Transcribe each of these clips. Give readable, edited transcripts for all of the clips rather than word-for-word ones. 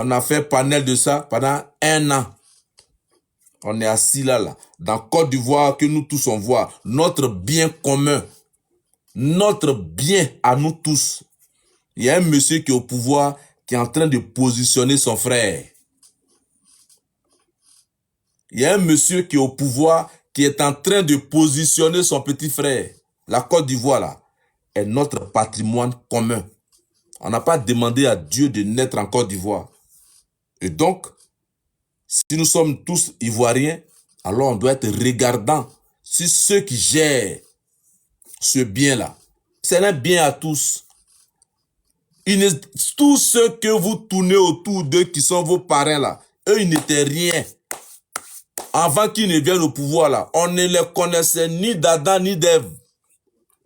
On a fait panel de ça pendant 1 an. On est assis là. Dans Côte d'Ivoire, que nous tous on voit. Notre bien commun. Notre bien à nous tous. Il y a un monsieur qui est au pouvoir, qui est en train de positionner son frère. Il y a un monsieur qui est au pouvoir, qui est en train de positionner son petit frère. La Côte d'Ivoire, là, est notre patrimoine commun. On n'a pas demandé à Dieu de naître en Côte d'Ivoire. Et donc, si nous sommes tous Ivoiriens, alors on doit être regardant sur ceux qui gèrent ce bien-là. C'est un bien à tous. Tous ceux que vous tournez autour d'eux, qui sont vos parents là, eux, ils n'étaient rien. Avant qu'ils ne viennent au pouvoir là, on ne les connaissait ni d'Adam ni d'Ève.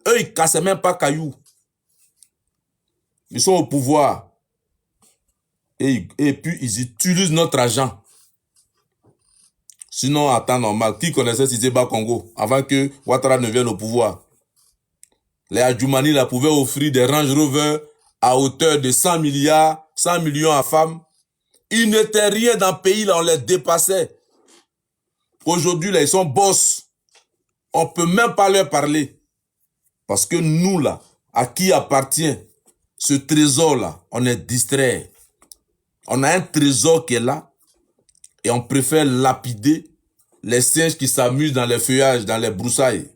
Eux, ils cassaient même pas cailloux. Ils sont au pouvoir. Et puis, ils utilisent notre argent. Sinon, à temps normal, qui connaissait Siseba Congo avant que Ouattara ne vienne au pouvoir? Les Adjoumani là pouvaient offrir des Range Rover à hauteur de 100 milliards, 100 millions à femmes. Ils n'étaient rien dans le pays là, on les dépassait. Aujourd'hui là, ils sont boss. On peut même pas leur parler. Parce que nous là, à qui appartient ce trésor là, on est distrait. On a un trésor qui est là et on préfère lapider les singes qui s'amusent dans les feuillages, dans les broussailles.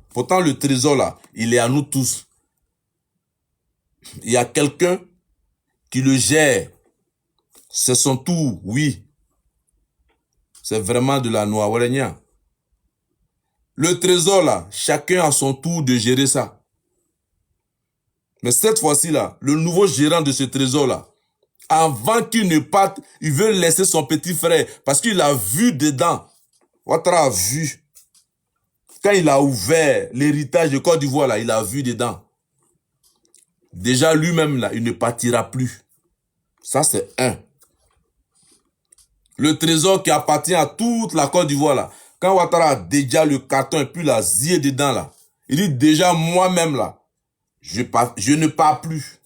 Pourtant le trésor là, il est à nous tous. Il y a quelqu'un qui le gère. C'est son tour, oui. C'est vraiment de la noix. Le trésor là, chacun a son tour de gérer ça. Mais cette fois-ci là, le nouveau gérant de ce trésor là, avant qu'il ne parte, il veut laisser son petit frère parce qu'il a vu dedans. Ouattara a vu. Quand il a ouvert l'héritage de Côte d'Ivoire là, il a vu dedans. Déjà lui-même là, il ne partira plus. Ça c'est un. Le trésor qui appartient à toute la Côte d'Ivoire là, quand Ouattara a déjà le carton et puis la zié dedans là, il dit déjà moi-même là, je ne pars plus.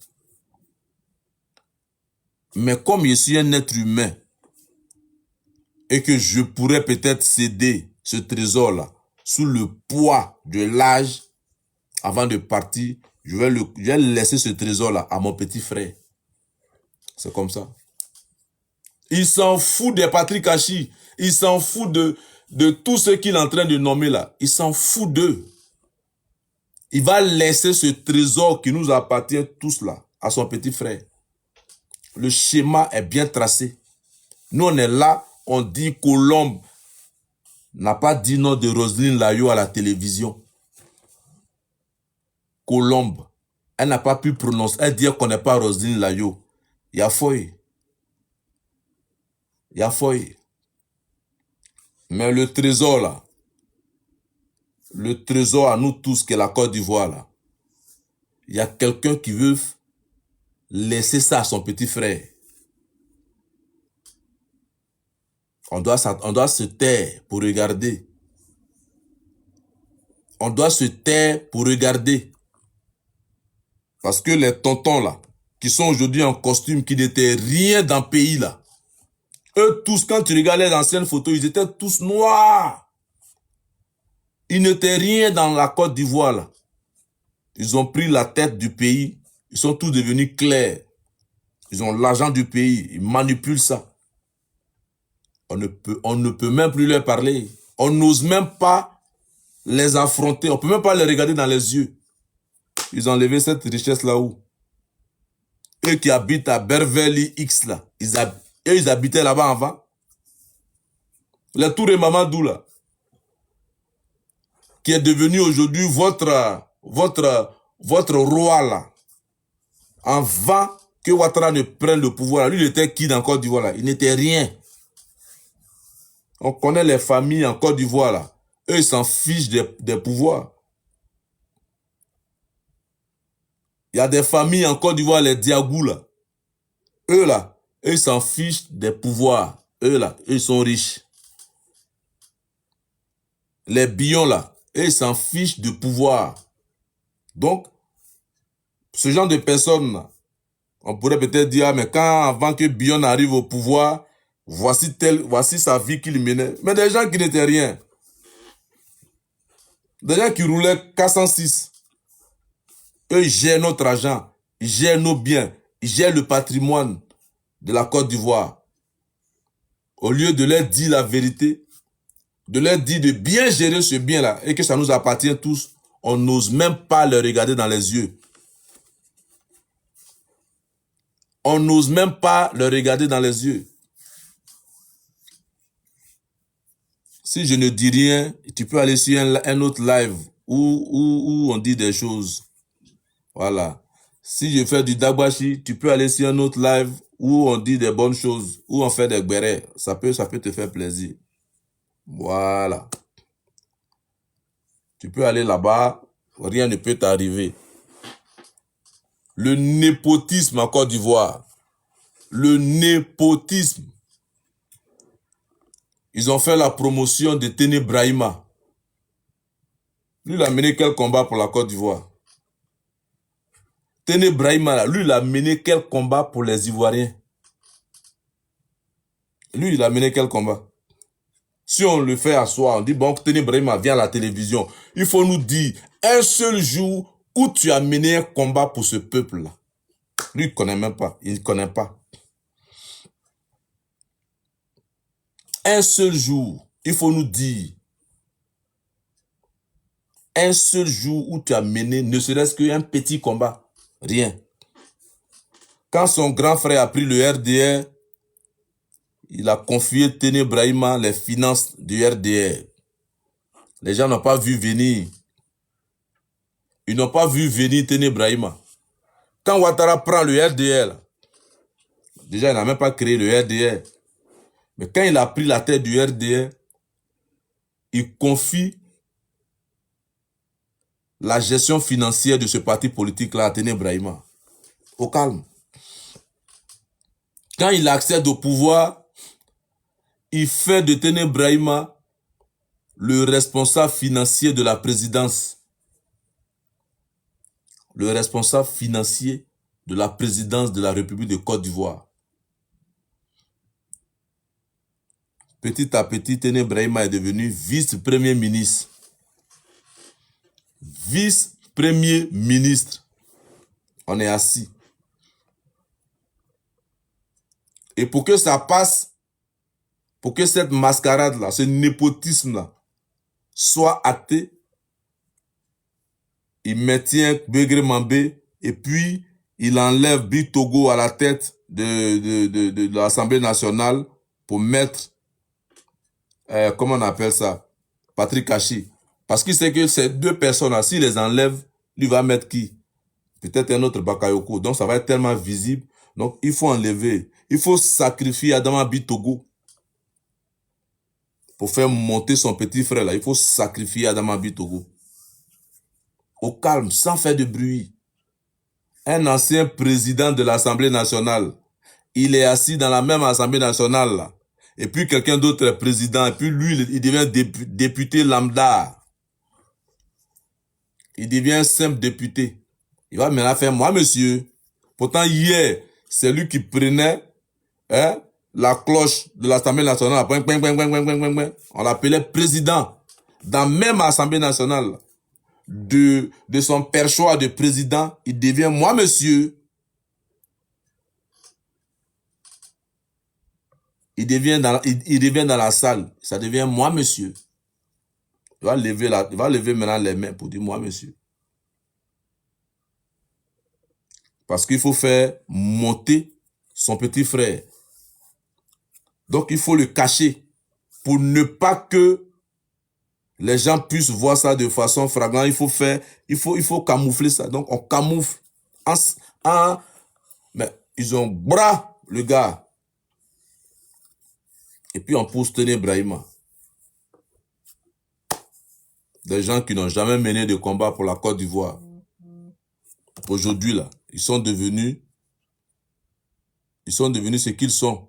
Mais comme je suis un être humain et que je pourrais peut-être céder ce trésor là sous le poids de l'âge avant de partir, je vais laisser ce trésor là à mon petit frère. C'est comme ça. Il s'en fout des Patrick Hachi. Il s'en fout de tout ce qu'il est en train de nommer là. Il s'en fout d'eux. Il va laisser ce trésor qui nous appartient tous là à son petit frère. Le schéma est bien tracé. Nous on est là, on dit Colombe n'a pas dit non de Roselyne Layo à la télévision. Colombe, elle n'a pas pu prononcer, elle dit qu'on n'est pas Roselyne Layo. Il y a fouille. Il y a fouille. Mais le trésor là, le trésor à nous tous qui est la Côte d'Ivoire là, il y a quelqu'un qui veut laisser ça à son petit frère. On doit se taire pour regarder. On doit se taire pour regarder. Parce que les tontons là, qui sont aujourd'hui en costume, qui n'étaient rien dans le pays là, eux tous, quand tu regardes les anciennes photos, ils étaient tous noirs. Ils n'étaient rien dans la Côte d'Ivoire là. Ils ont pris la tête du pays. Ils sont tous devenus clairs. Ils ont l'argent du pays. Ils manipulent ça. On ne peut même plus leur parler. On n'ose même pas les affronter. On ne peut même pas les regarder dans les yeux. Ils ont enlevé cette richesse là-haut. Eux qui habitent à Beverly X là. Ils habitaient là-bas avant. Les Tours et Mamadou là. Qui est devenu aujourd'hui votre roi là. Avant que Ouattara ne prenne le pouvoir, lui il était qui dans Côte d'Ivoire là? Il n'était rien. On connaît les familles en Côte d'Ivoire là. Eux ils s'en fichent des pouvoirs. Il y a des familles en Côte d'Ivoire, les Diagou là. Eux là, eux ils s'en fichent des pouvoirs. Eux là, eux ils sont riches. Les Billons là, eux ils s'en fichent de pouvoir. Donc, ce genre de personnes là, On pourrait peut-être dire, ah, mais quand, avant que Bion arrive au pouvoir, voici sa vie qu'il menait. Mais des gens qui n'étaient rien. Des gens qui roulaient 406. Eux, ils gèrent notre argent, ils gèrent nos biens, ils gèrent le patrimoine de la Côte d'Ivoire. Au lieu de leur dire la vérité, de leur dire de bien gérer ce bien-là et que ça nous appartient tous, on n'ose même pas le regarder dans les yeux. On n'ose même pas le regarder dans les yeux. Si je ne dis rien, tu peux aller sur un autre live où on dit des choses. Voilà. Si je fais du dagbashi, tu peux aller sur un autre live où on dit des bonnes choses, où on fait des bérets. Ça peut te faire plaisir. Voilà. Tu peux aller là-bas, rien ne peut t'arriver. Le népotisme en Côte d'Ivoire. Le népotisme. Ils ont fait la promotion de Téné Brahima. Lui, il a mené quel combat pour la Côte d'Ivoire? Téné Brahima, lui, il a mené quel combat pour les Ivoiriens? Lui, il a mené quel combat? Si on le fait asseoir, on dit, bon, Téné Brahima, viens à la télévision. Il faut nous dire un seul jour où tu as mené un combat pour ce peuple-là. Lui, il ne connaît même pas. Il ne connaît pas. Un seul jour, il faut nous dire. Un seul jour où tu as mené, ne serait-ce qu'un petit combat. Rien. Quand son grand frère a pris le RDR, il a confié Téné Brahima les finances du RDR. Les gens n'ont pas vu venir. Ils n'ont pas vu venir Téné Brahima. Quand Ouattara prend le RDR, déjà il n'a même pas créé le RDR. Mais quand il a pris la tête du RDR, il confie la gestion financière de ce parti politique-là à Téné Brahima. Au calme. Quand il accède au pouvoir, il fait de Téné Brahima le responsable financier de la présidence. Le responsable financier de la présidence de la République de Côte d'Ivoire. Petit à petit, Téné Brahima est devenu vice-premier ministre. Vice-premier ministre. On est assis. Et pour que ça passe, pour que cette mascarade-là, ce népotisme-là, soit acté, il maintient Begré Mambé et puis il enlève Bitogo à la tête de l'Assemblée nationale pour mettre, comment on appelle ça, Patrick Kachi. Parce qu'il sait que ces deux personnes-là, s'il les enlève, lui va mettre qui? Peut-être un autre Bakayoko. Donc ça va être tellement visible. Donc il faut enlever. Il faut sacrifier Adama Bitogo pour faire monter son petit frère là. Il faut sacrifier Adama Bitogo. Au calme, sans faire de bruit. Un ancien président de l'Assemblée nationale, il est assis dans la même Assemblée nationale là. Et puis quelqu'un d'autre est président. Et puis lui, il devient député lambda. Il devient un simple député. Il va maintenant faire, moi monsieur. Pourtant hier, c'est lui qui prenait la cloche de l'Assemblée nationale. On l'appelait président. Dans la même Assemblée nationale. De son perchoir de président, il devient moi monsieur. Il devient dans la salle. Ça devient moi monsieur. Il va lever maintenant les mains pour dire moi monsieur. Parce qu'il faut faire monter son petit frère. Donc il faut le cacher pour ne pas que les gens puissent voir ça de façon flagrante. Il faut camoufler ça. Donc on camoufle. Mais ils ont bras le gars. Et puis on pousse Téné Brahima. Des gens qui n'ont jamais mené de combat pour la Côte d'Ivoire. Aujourd'hui là, ils sont devenus ce qu'ils sont.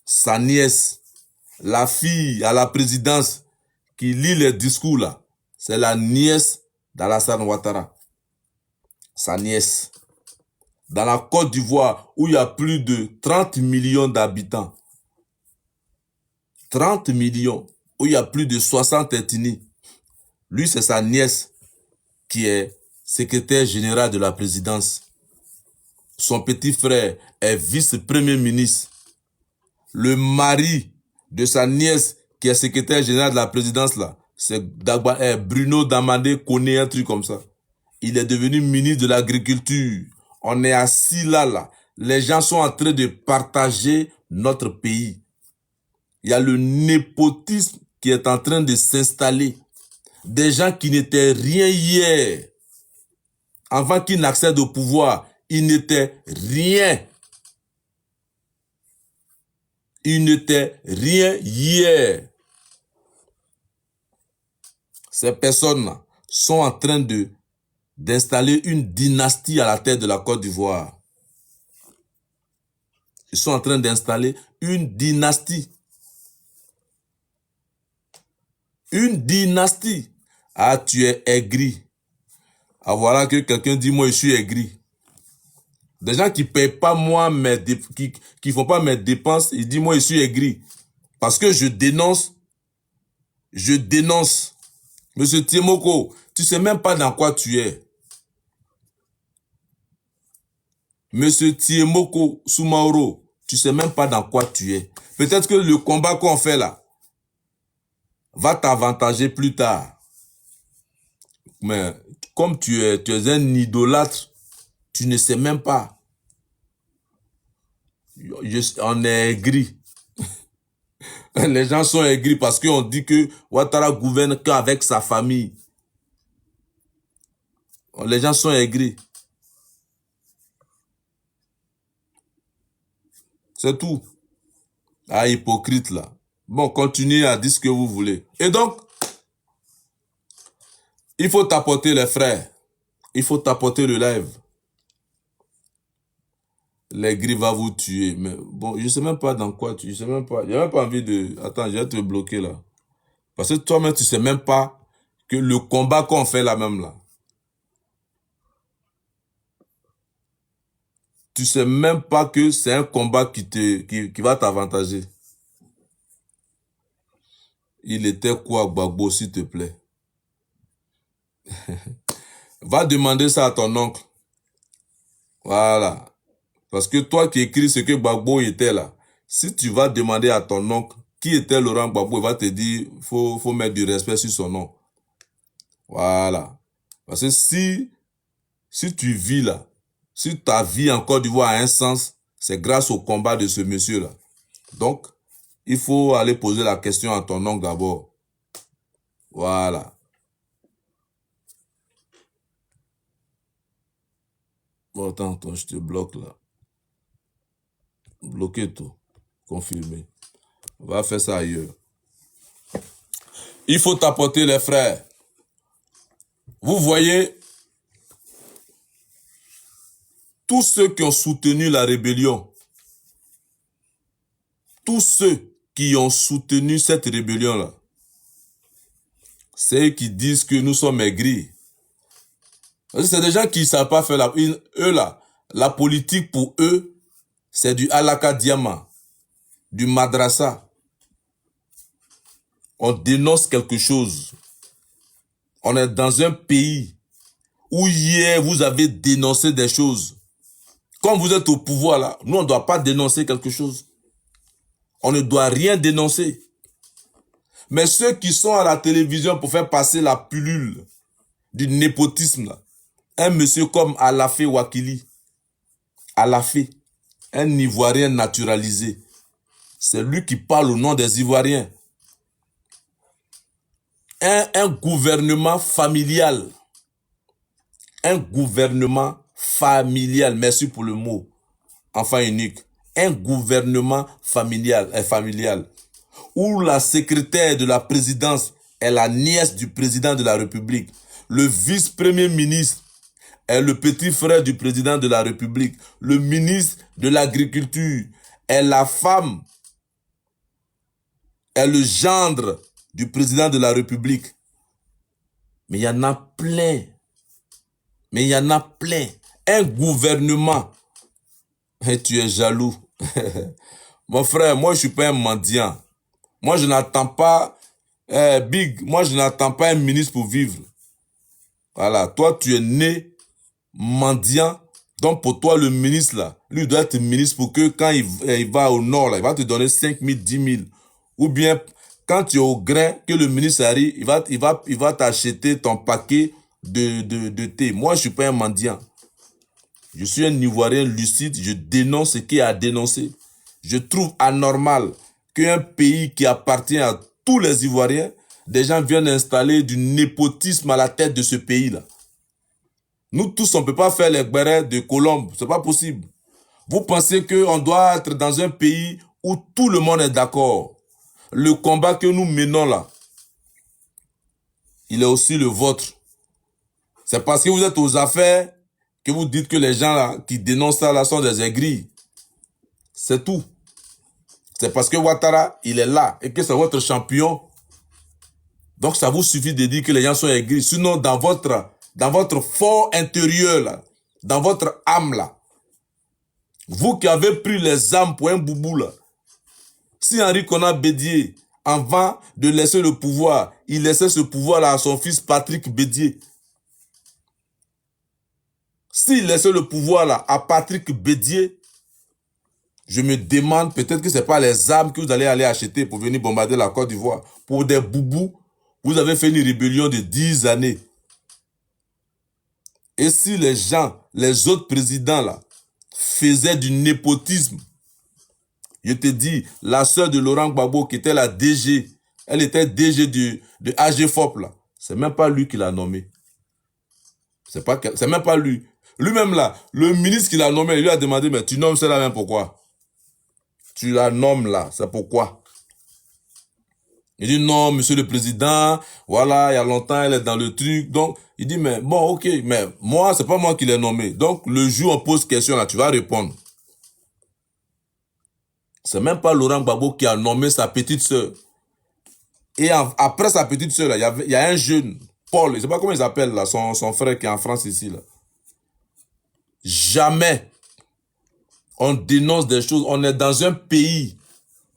Sa nièce, la fille à la présidence qui lit les discours là, c'est la nièce d'Alassane Ouattara. sa nièce. Dans la Côte d'Ivoire, où il y a plus de 30 millions d'habitants. 30 millions, où il y a plus de 60 ethnies. Lui, c'est sa nièce qui est secrétaire général de la présidence. Son petit frère est vice-premier ministre. Le mari de sa nièce, qui est secrétaire général de la présidence, là, c'est Bruno Damandé Koné, un truc comme ça. Il est devenu ministre de l'Agriculture. On est assis là. Les gens sont en train de partager notre pays. Il y a le népotisme qui est en train de s'installer. Des gens qui n'étaient rien hier. Avant qu'ils n'accèdent au pouvoir, ils n'étaient rien. Ils n'étaient rien hier. Ces personnes-là sont en train d'installer une dynastie à la tête de la Côte d'Ivoire. Ils sont en train d'installer une dynastie. Une dynastie. Ah, tu es aigri. Ah, voilà que quelqu'un dit, moi, je suis aigri. Des gens qui ne payent pas moi, qui font pas mes dépenses, ils disent, moi, je suis aigri. Parce que je dénonce. Monsieur Tiemoko, tu sais même pas dans quoi tu es. Monsieur Tiemoko Soumaoro, tu sais même pas dans quoi tu es. Peut-être que le combat qu'on fait là va t'avantager plus tard. Mais comme tu es un idolâtre, tu ne sais même pas. On est aigri. Les gens sont aigris parce qu'on dit que Ouattara gouverne qu'avec sa famille. Les gens sont aigris. C'est tout. Ah, hypocrite là. Bon, continuez à dire ce que vous voulez. Et donc, il faut tapoter les frères. Il faut tapoter le live. Les gris va vous tuer. Mais bon, je ne sais même pas dans quoi tu... Je sais même pas. J'ai même pas envie de... Attends, je vais te bloquer là. Parce que toi-même, tu ne sais même pas que le combat qu'on fait là même là. Tu ne sais même pas que c'est un combat qui va t'avantager. Il était quoi, Gbagbo, s'il te plaît? Va demander ça à ton oncle. Voilà. Parce que toi qui écris ce que Gbagbo était là, si tu vas demander à ton oncle qui était Laurent Gbagbo, il va te dire faut mettre du respect sur son nom. Voilà. Parce que si tu vis là, si ta vie en Côte d'Ivoire a un sens, c'est grâce au combat de ce monsieur-là. Donc, il faut aller poser la question à ton oncle d'abord. Voilà. Bon, attends, je te bloque là. Bloquer tout. Confirmer. On va faire ça ailleurs. Il faut tapoter les frères. Vous voyez, tous ceux qui ont soutenu la rébellion, tous ceux qui ont soutenu cette rébellion-là, c'est eux qui disent que nous sommes aigris. C'est des gens qui ne savent pas faire la politique pour eux, c'est du Alaka Diama, du Madrasa. On dénonce quelque chose. On est dans un pays où hier vous avez dénoncé des choses. Comme vous êtes au pouvoir là, nous on ne doit pas dénoncer quelque chose. On ne doit rien dénoncer. Mais ceux qui sont à la télévision pour faire passer la pilule du népotisme là, un monsieur comme Alafé Wakili, Alafé, un Ivoirien naturalisé, c'est lui qui parle au nom des Ivoiriens. Un gouvernement familial. Un gouvernement familial, merci pour le mot, enfant unique. Un gouvernement familial, où la secrétaire de la présidence est la nièce du président de la République. Le vice-premier ministre est le petit frère du président de la République. Le ministre de l'Agriculture est la femme, est le gendre du président de la République. Mais il y en a plein. Mais il y en a plein. Un gouvernement. Et tu es jaloux. Mon frère, moi, je suis pas un mendiant. Moi, je n'attends pas, Big, moi, je n'attends pas un ministre pour vivre. Voilà, toi, tu es né mendiant. Donc, pour toi, le ministre, là, lui doit être ministre pour que quand il va au nord, là, il va te donner 5 000, 10 000. Ou bien, quand tu es au grain, que le ministre arrive, il va t'acheter ton paquet de thé. Moi, je suis pas un mendiant. Je suis un Ivoirien lucide, je dénonce ce qui est à dénoncer. Je trouve anormal qu'un pays qui appartient à tous les Ivoiriens, des gens viennent installer du népotisme à la tête de ce pays-là. Nous tous, on ne peut pas faire les bérets de Colombe, c'est pas possible. Vous pensez qu'on doit être dans un pays où tout le monde est d'accord. Le combat que nous menons là, il est aussi le vôtre. C'est parce que vous êtes aux affaires que vous dites que les gens là, qui dénoncent ça là sont des aigris. C'est tout. C'est parce que Ouattara, il est là et que c'est votre champion. Donc ça vous suffit de dire que les gens sont aigris. Sinon, dans votre fort intérieur, là, dans votre âme, là, vous qui avez pris les âmes pour un boubou, là, si Henri Konan Bédié, avant de laisser le pouvoir, il laissait ce pouvoir-là à son fils Patrick Bédié. S'il laissait le pouvoir-là à Patrick Bédié, je me demande peut-être que ce n'est pas les armes que vous allez acheter pour venir bombarder la Côte d'Ivoire. Pour des boubous, vous avez fait une rébellion de 10 années. Et si les gens, les autres présidents là, faisaient du népotisme, je te dis, la sœur de Laurent Gbagbo qui était la DG, elle était DG de AGFOP là, c'est même pas lui qui l'a nommé. C'est même pas lui. Lui-même là, le ministre qui l'a nommé, il lui a demandé, mais tu nommes cela même pourquoi? Tu la nommes là, c'est pourquoi? Il dit non, monsieur le président, voilà, il y a longtemps, elle est dans le truc. Donc, il dit, mais bon, ok, mais moi, c'est pas moi qui l'ai nommé. Donc, le jour où on pose question là, tu vas répondre. C'est même pas Laurent Gbagbo qui a nommé sa petite sœur. Et après sa petite sœur, il y a un jeune, Paul, je sais pas comment il s'appelle là, son frère qui est en France ici là. Jamais on dénonce des choses. On est dans un pays.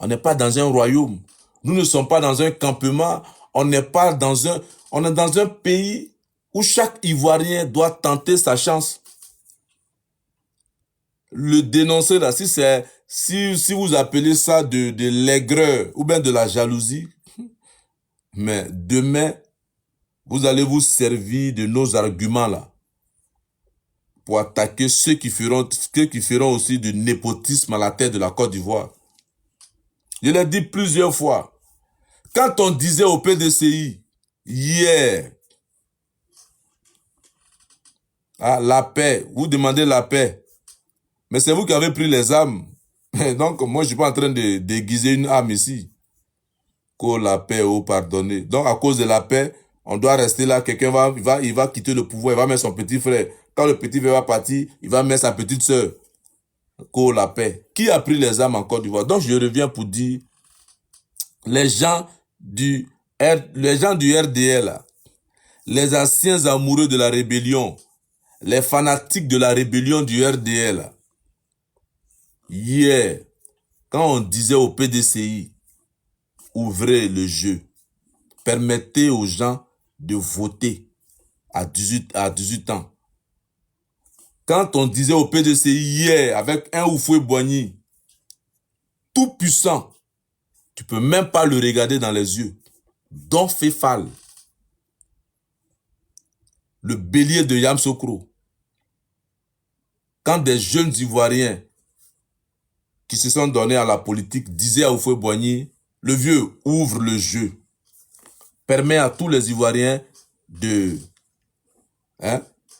On n'est pas dans un royaume. Nous ne sommes pas dans un campement. On est dans un pays où chaque Ivoirien doit tenter sa chance. Le dénoncer là, si vous appelez ça de l'aigreur ou bien de la jalousie, mais demain, vous allez vous servir de nos arguments là pour attaquer ceux qui feront aussi du népotisme à la tête de la Côte d'Ivoire. Je l'ai dit plusieurs fois. Quand on disait au PDCI, hier, la paix, vous demandez la paix, mais c'est vous qui avez pris les armes. Donc, moi, je suis pas en train de déguiser une arme ici. Que la paix, pardonnez. Donc, à cause de la paix, on doit rester là. Quelqu'un il va quitter le pouvoir, il va mettre son petit frère. Quand le petit frère va partir, il va mettre sa petite sœur. Que la paix. Qui a pris les armes en Côte d'Ivoire? Donc, je reviens pour dire, les gens du RDL, les anciens amoureux de la rébellion, les fanatiques de la rébellion du RDL, hier, quand on disait au PDCI, ouvrez le jeu, permettez aux gens de voter à 18 ans. Quand on disait au PDCI hier, avec un Houphouët-Boigny, tout puissant, tu peux même pas le regarder dans les yeux. Don Féfal, le bélier de Yamoussoukro. Quand des jeunes Ivoiriens qui se sont donnés à la politique disaient à Houphouët-Boigny, le vieux ouvre le jeu, permet à tous les Ivoiriens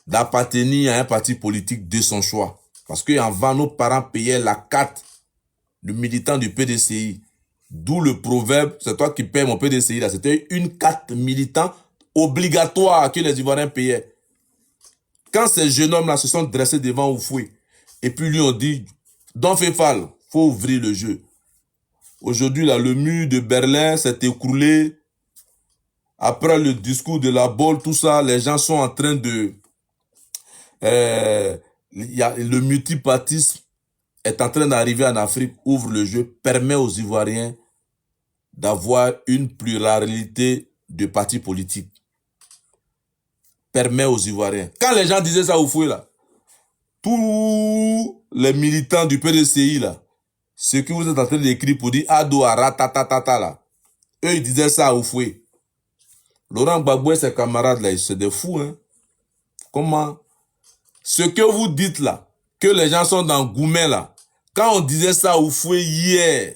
d'appartenir à un parti politique de son choix. Parce qu'avant, nos parents payaient la carte de militant du PDCI. D'où le proverbe, c'est toi qui payes mon PDCI. Là, c'était une carte militant obligatoire que les Ivoiriens payaient. Quand ces jeunes hommes-là se sont dressés devant Houphouët, et puis lui ont dit, Don Féfal, faut ouvrir le jeu. Aujourd'hui, là, le mur de Berlin s'est écroulé. Après le discours de la Bolle, tout ça, les gens sont en train de le multipartisme est en train d'arriver en Afrique, ouvre le jeu, permet aux Ivoiriens d'avoir une pluralité de partis politiques. Permet aux Ivoiriens. Quand les gens disaient ça au fouet, là, tous les militants du PDCI, là, ce que vous êtes en train d'écrire pour dire Ado Aratatata, là, eux, ils disaient ça au fouet. Laurent Gbagbo et ses camarades, là, c'est des fous, hein. Comment? Ce que vous dites, là, que les gens sont dans Goumen, là, quand on disait ça au fouet hier,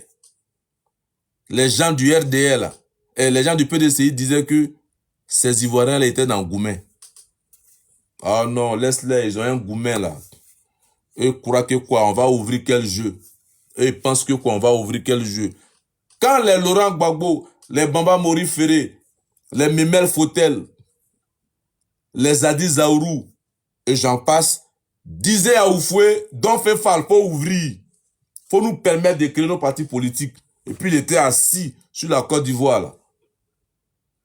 les gens du RDL, là, et les gens du PDCI disaient que ces Ivoiriens, là, étaient dans Goumen. Ah non, laisse-les, ils ont un Goumen, là. Eux croient que quoi, on va ouvrir quel jeu? Eux ils pensent que quoi, on va ouvrir quel jeu? Quand les Laurent Gbagbo, les Bamba Mori Ferré, les Memel Fotel, les Adi Zaourou, et j'en passe, disaient à Oufoué, donc fait fall, faut ouvrir. Faut nous permettre de créer nos partis politiques. Et puis il était assis sur la Côte d'Ivoire, là.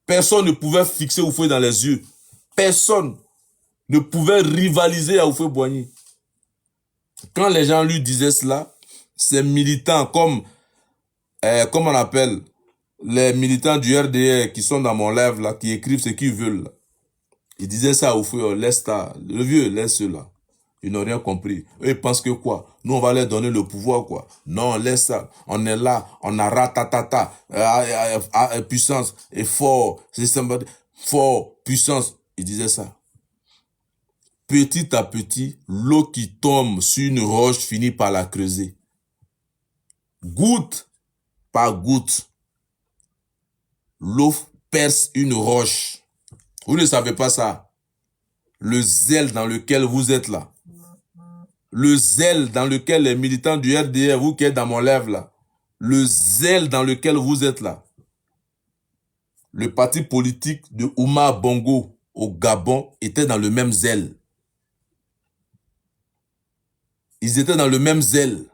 Personne ne pouvait fixer Oufoué dans les yeux. Personne ne pouvait rivaliser à Oufoué Boigny. Quand les gens lui disaient cela, ces militants comme on appelle, les militants du RDR qui sont dans mon live là, qui écrivent ce qu'ils veulent là. Ils disaient ça au fouet, laisse ça, le vieux, laisse cela. Ils n'ont rien compris. Eux, ils pensent que quoi? Nous, on va leur donner le pouvoir, quoi. Non, laisse ça. On est là, on a ratatata, puissance, et fort, fort, puissance. Ils disaient ça. Petit à petit, l'eau qui tombe sur une roche finit par la creuser. Goutte par goutte, l'eau perce une roche. Vous ne savez pas ça. Le zèle dans lequel vous êtes là. Le zèle dans lequel les militants du RDR, vous qui êtes dans mon live là. Le zèle dans lequel vous êtes là. Le parti politique de Oumar Bongo au Gabon était dans le même zèle. Ils étaient dans le même zèle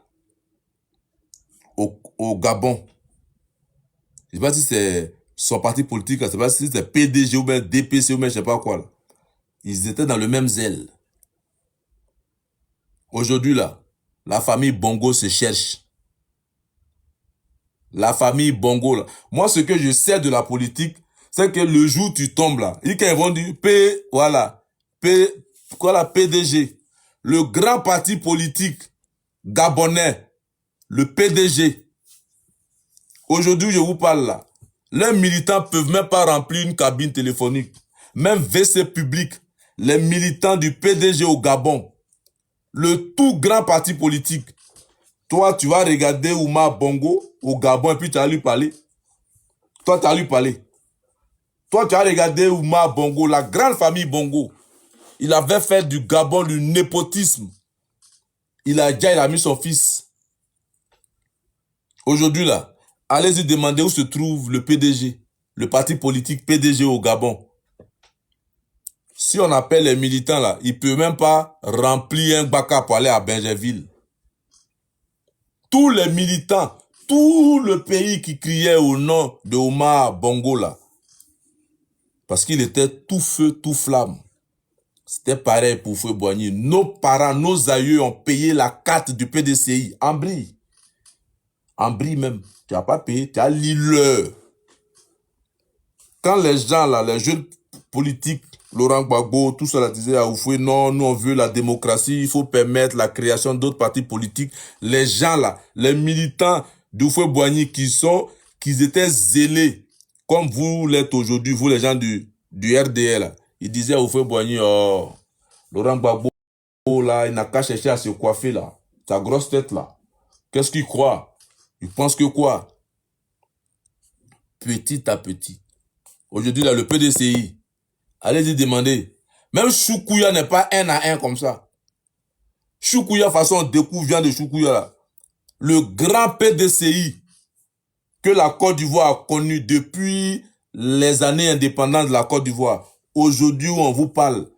au Gabon. Je ne sais pas si c'est son parti politique, je ne sais pas si c'est PDG ou bien DPC ou bien je ne sais pas quoi. Là. Ils étaient dans le même zèle. Aujourd'hui là, la famille Bongo se cherche. La famille Bongo là. Moi ce que je sais de la politique, c'est que le jour où tu tombes là, ils vont dire PDG. Le grand parti politique gabonais, le PDG. Aujourd'hui, je vous parle là. Les militants peuvent même pas remplir une cabine téléphonique. Même WC public. Les militants du PDG au Gabon. Le tout grand parti politique. Toi, tu vas regarder Oumar Bongo au Gabon et puis tu vas lui parler. Toi, tu vas lui parler. Toi, tu vas regarder Oumar Bongo, la grande famille Bongo. Il avait fait du Gabon du népotisme. Il a mis son fils. Aujourd'hui, là, allez-y demander où se trouve le PDG, le parti politique PDG au Gabon. Si on appelle les militants, là, ils ne peuvent même pas remplir un baka pour aller à Benjerville. Tous les militants, tout le pays qui criait au nom de Oumar Bongo, là, parce qu'il était tout feu, tout flamme. C'était pareil pour Foué Boigny. Nos parents, nos aïeux ont payé la carte du PDCI. En Brie. En Brie même. Tu n'as pas payé, tu as l'île. Quand les gens, là, les jeunes politiques, Laurent Gbagbo, tout ça, disaient à Oufoué, non, nous on veut la démocratie, il faut permettre la création d'autres partis politiques. Les gens, là, les militants d'Oufoué Boigny qui étaient zélés, comme vous l'êtes aujourd'hui, vous les gens du RDL, là. Ils disaient à Oufoué Boigny, oh, Laurent Gbagbo, là, il n'a qu'à chercher à se coiffer, là. Sa grosse tête, là. Qu'est-ce qu'il croit? Il pense que quoi? Petit à petit. Aujourd'hui, là, le PDCI, allez-y demander. Même Choukouya n'est pas 1 à 1 comme ça. Choukouya, façon, découvre vient de Choukouya, là. Le grand PDCI que la Côte d'Ivoire a connu depuis les années indépendantes de la Côte d'Ivoire. Aujourd'hui, où on vous parle,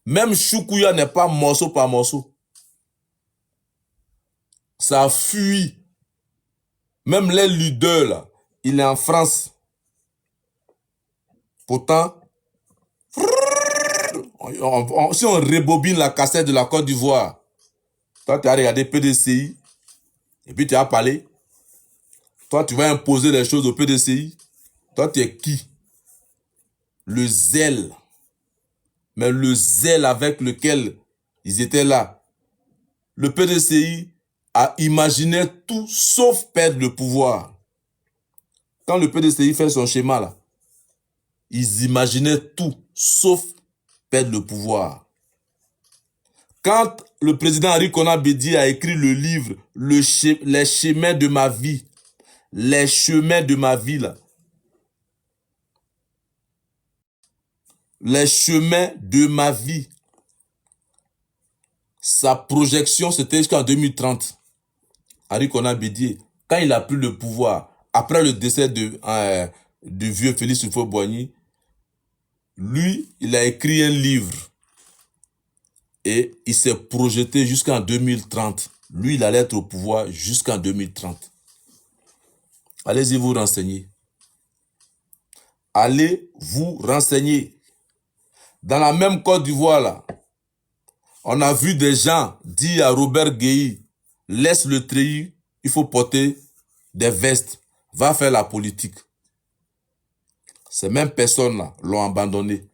même Choukouya n'est pas morceau par morceau. Ça fuit. Même les leaders, là, il est en France. Pourtant, Si on rebobine la cassette de la Côte d'Ivoire, toi, tu as regardé PDCI, et puis tu as parlé. Toi, tu vas imposer les choses au PDCI. Toi, tu es qui? Le zèle. Mais le zèle avec lequel ils étaient là. Le PDCI a imaginé tout sauf perdre le pouvoir. Quand le PDCI fait son schéma là, ils imaginaient tout sauf perdre le pouvoir. Quand le président Henri Konan Bédié a écrit le livre Les chemins de ma vie, les chemins de ma vie là, les chemins de ma vie, sa projection c'était jusqu'en 2030. Henri Konan Bédié, quand il a pris le pouvoir, après le décès du vieux Félix Houphouët-Boigny, lui, il a écrit un livre et il s'est projeté jusqu'en 2030. Lui, il allait être au pouvoir jusqu'en 2030. Allez-y vous renseigner. Allez vous renseigner. Dans la même Côte d'Ivoire, là, on a vu des gens dire à Robert Guéhi, laisse le treillis, il faut porter des vestes, va faire la politique. Ces mêmes personnes-là l'ont abandonné.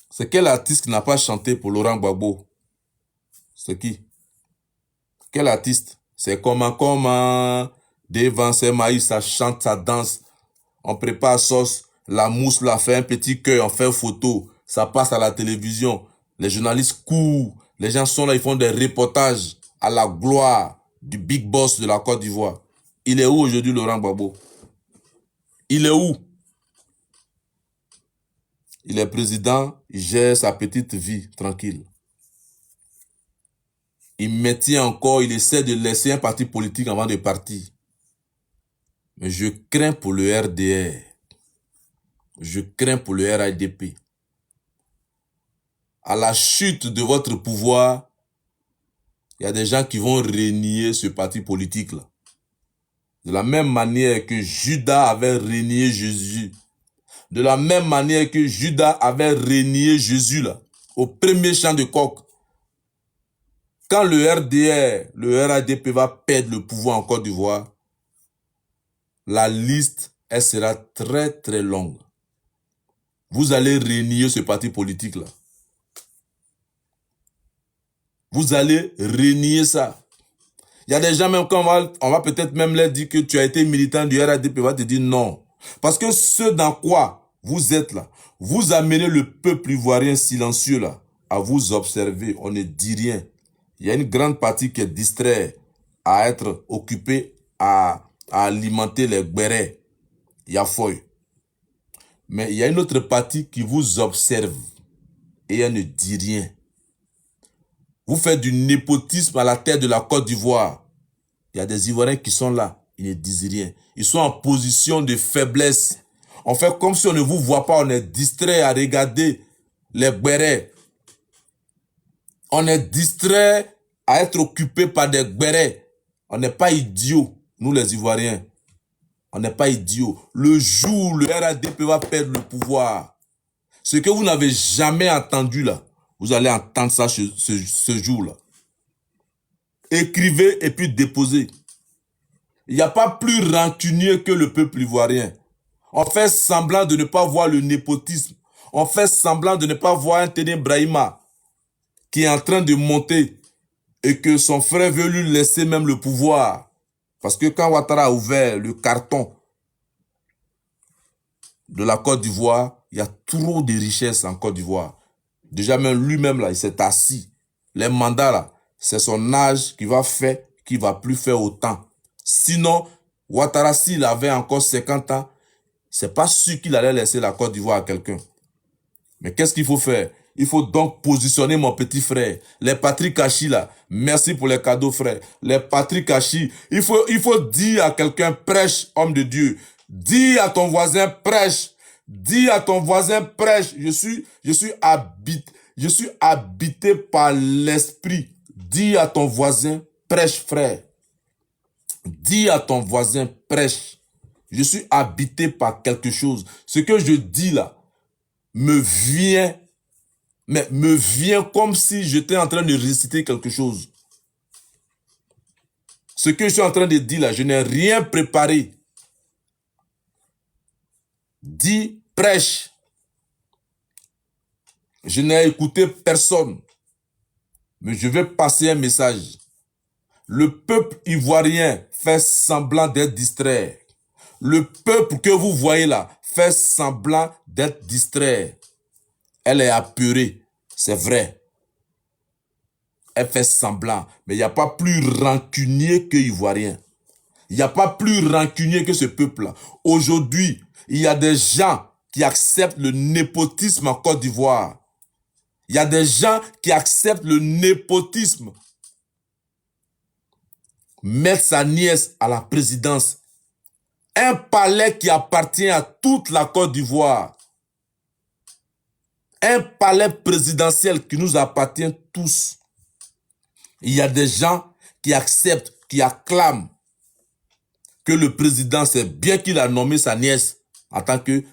C'est quel artiste qui n'a pas chanté pour Laurent Gbagbo? C'est qui? Quel artiste? C'est comment, devant ses maïs, ça chante, ça danse. On prépare sauce, la mousse là, fait un petit cœur, on fait photo. Ça passe à la télévision. Les journalistes courent. Les gens sont là, ils font des reportages à la gloire du big boss de la Côte d'Ivoire. Il est où aujourd'hui, Laurent Gbagbo? Il est où? Il est président, il gère sa petite vie tranquille. Il maintient encore, il essaie de laisser un parti politique avant de partir. Mais je crains pour le RDR. Je crains pour le RADP. À la chute de votre pouvoir, il y a des gens qui vont renier ce parti politique-là. De la même manière que Judas avait renié Jésus. De la même manière que Judas avait renié Jésus là, au premier champ de coq. Quand le RDR, le RADP va perdre le pouvoir en Côte d'Ivoire, la liste, elle sera très très longue. Vous allez renier ce parti politique-là. Vous allez renier ça. Il y a des gens, même quand on va peut-être même leur dire que tu as été militant du RADP, on va te dire non. Parce que ce dans quoi vous êtes là, vous amenez le peuple ivoirien silencieux là, à vous observer, on ne dit rien. Il y a une grande partie qui est distraite à être occupée à alimenter les gbérés, yafoy. Mais il y a une autre partie qui vous observe et elle ne dit rien. Vous faites du népotisme à la tête de la Côte d'Ivoire. Il y a des Ivoiriens qui sont là, ils ne disent rien. Ils sont en position de faiblesse. On fait comme si on ne vous voit pas, on est distrait à regarder les gbérés. On est distrait à être occupé par des gbérés. On n'est pas idiots, nous les Ivoiriens. On n'est pas idiots. Le jour où le RADP va perdre le pouvoir, ce que vous n'avez jamais entendu là, vous allez entendre ça ce jour-là. Écrivez et puis déposez. Il n'y a pas plus rancunier que le peuple ivoirien. On fait semblant de ne pas voir le népotisme. On fait semblant de ne pas voir un Téné Brahima qui est en train de monter et que son frère veut lui laisser même le pouvoir. Parce que quand Ouattara a ouvert le carton de la Côte d'Ivoire, il y a trop de richesses en Côte d'Ivoire. Déjà même lui-même là, il s'est assis. Les mandats là, c'est son âge qui va faire, qui va plus faire autant. Sinon, Ouattara, s'il avait encore 50 ans, c'est pas sûr qu'il allait laisser la Côte d'Ivoire à quelqu'un. Mais qu'est-ce qu'il faut faire? Il faut donc positionner mon petit frère. Les Patrick Kachi là, merci pour les cadeaux frère. Les Patrick Kachi, il faut dire à quelqu'un, prêche, homme de Dieu. Dis à ton voisin, prêche. Dis à ton voisin, prêche. Je suis habité par l'esprit. Dis à ton voisin, prêche frère. Dis à ton voisin, prêche. Je suis habité par quelque chose. Ce que je dis là, me vient, mais me vient comme si j'étais en train de réciter quelque chose. Ce que je suis en train de dire là, je n'ai rien préparé. Dis, prêche. Je n'ai écouté personne. Mais je vais passer un message. Le peuple ivoirien fait semblant d'être distrait. Le peuple que vous voyez là fait semblant d'être distrait. Elle est apeurée, c'est vrai. Elle fait semblant, mais il n'y a pas plus rancunier que ivoirien. Il n'y a pas plus rancunier que ce peuple-là. Aujourd'hui, il y a des gens qui acceptent le népotisme en Côte d'Ivoire. Il y a des gens qui acceptent le népotisme. Mettre sa nièce à la présidence. Un palais qui appartient à toute la Côte d'Ivoire. Un palais présidentiel qui nous appartient tous. Il y a des gens qui acceptent, qui acclament que le président, c'est bien qu'il a nommé sa nièce en tant que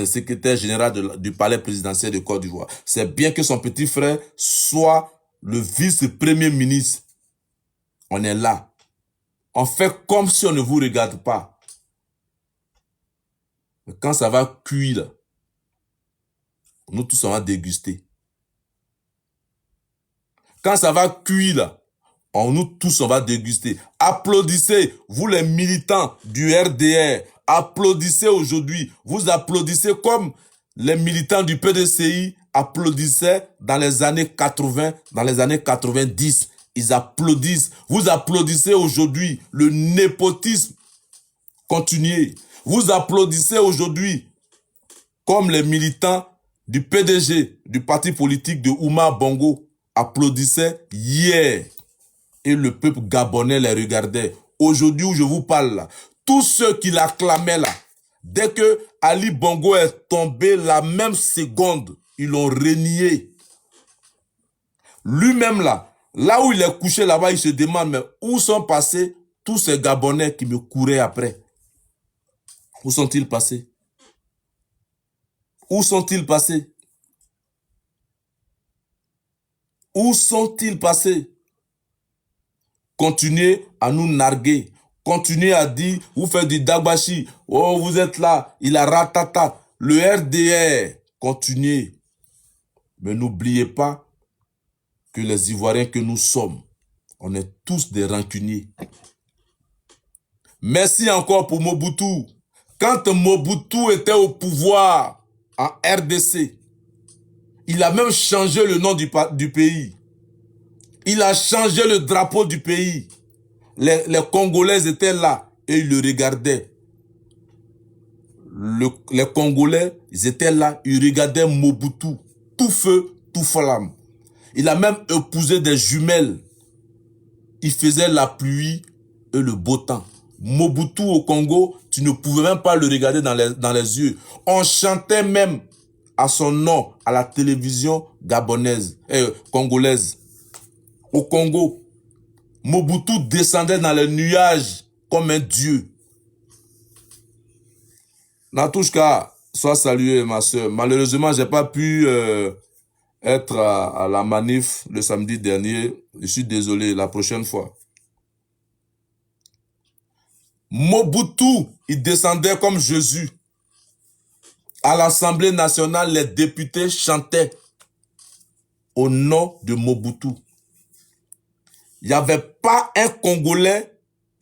secrétaire général du palais présidentiel de Côte d'Ivoire. C'est bien que son petit frère soit le vice-premier ministre. On est là. On fait comme si on ne vous regarde pas. Mais quand ça va cuire, nous tous on va déguster. Quand ça va cuire, nous tous on va déguster. Applaudissez, vous les militants du RDR. Applaudissez aujourd'hui. Vous applaudissez comme les militants du PDCI applaudissaient dans les années 80, dans les années 90. Ils applaudissent. Vous applaudissez aujourd'hui le népotisme continué. Vous applaudissez aujourd'hui comme les militants du PDG, du parti politique de Oumar Bongo, applaudissaient hier. Et le peuple gabonais les regardait. Aujourd'hui où je vous parle là, tous ceux qui l'acclamaient là, dès que Ali Bongo est tombé, la même seconde, ils l'ont renié. Lui-même là où il est couché là-bas, il se demande, mais où sont passés tous ces Gabonais qui me couraient après? Où sont-ils passés? Où sont-ils passés? Où sont-ils passés? Continuez à nous narguer. Continuez à dire, vous faites du dagbashi. Oh, vous êtes là. Il a ratata. Le RDR. Continuez. Mais n'oubliez pas que les Ivoiriens que nous sommes, on est tous des rancuniers. Merci encore pour Mobutu. Quand Mobutu était au pouvoir en RDC, il a même changé le nom du pays. Il a changé le drapeau du pays. Les Congolais étaient là et ils le regardaient. Les Congolais, ils étaient là, ils regardaient Mobutu. Tout feu, tout flamme. Il a même épousé des jumelles. Il faisait la pluie et le beau temps. Mobutu au Congo, tu ne pouvais même pas le regarder dans les yeux. On chantait même à son nom à la télévision gabonaise, congolaise. Au Congo, Mobutu descendait dans les nuages comme un dieu. Natouchka, sois salué ma soeur. Malheureusement, j'ai pas pu être à la manif le samedi dernier. Je suis désolé, la prochaine fois. Mobutu, il descendait comme Jésus. À l'Assemblée nationale, les députés chantaient au nom de Mobutu. Il n'y avait pas un Congolais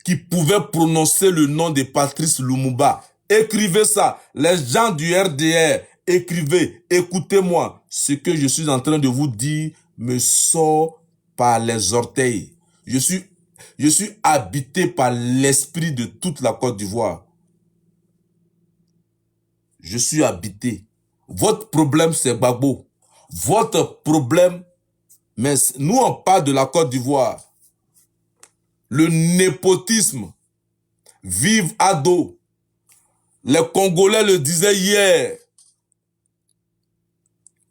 qui pouvait prononcer le nom de Patrice Lumumba. Écrivez ça. Les gens du RDR, écrivez, écoutez-moi. Ce que je suis en train de vous dire me sort par les orteils. Je suis habité par l'esprit de toute la Côte d'Ivoire. Je suis habité. Votre problème, c'est Gbagbo. Votre problème, mais nous, on parle de la Côte d'Ivoire. Le népotisme. Vive Ado. Les Congolais le disaient hier.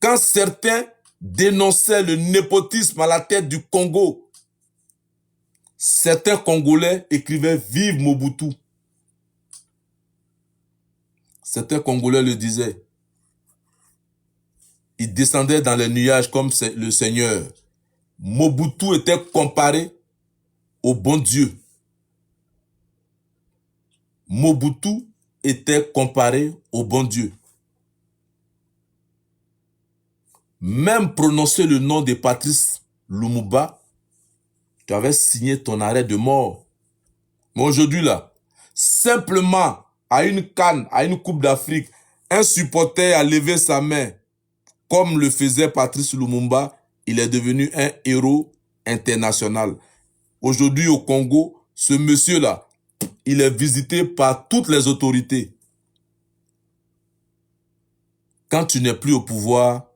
Quand certains dénonçaient le népotisme à la tête du Congo, certains Congolais écrivaient « Vive Mobutu ». Certains Congolais le disaient. il descendait dans les nuages comme le Seigneur. Mobutu était comparé au bon Dieu. Mobutu était comparé au bon Dieu. Même prononcer le nom de Patrice Lumumba, tu avais signé ton arrêt de mort. Mais aujourd'hui là, simplement à une CAN, à une Coupe d'Afrique, un supporter a levé sa main, comme le faisait Patrice Lumumba, il est devenu un héros international. Aujourd'hui au Congo, ce monsieur-là, il est visité par toutes les autorités. Quand tu n'es plus au pouvoir,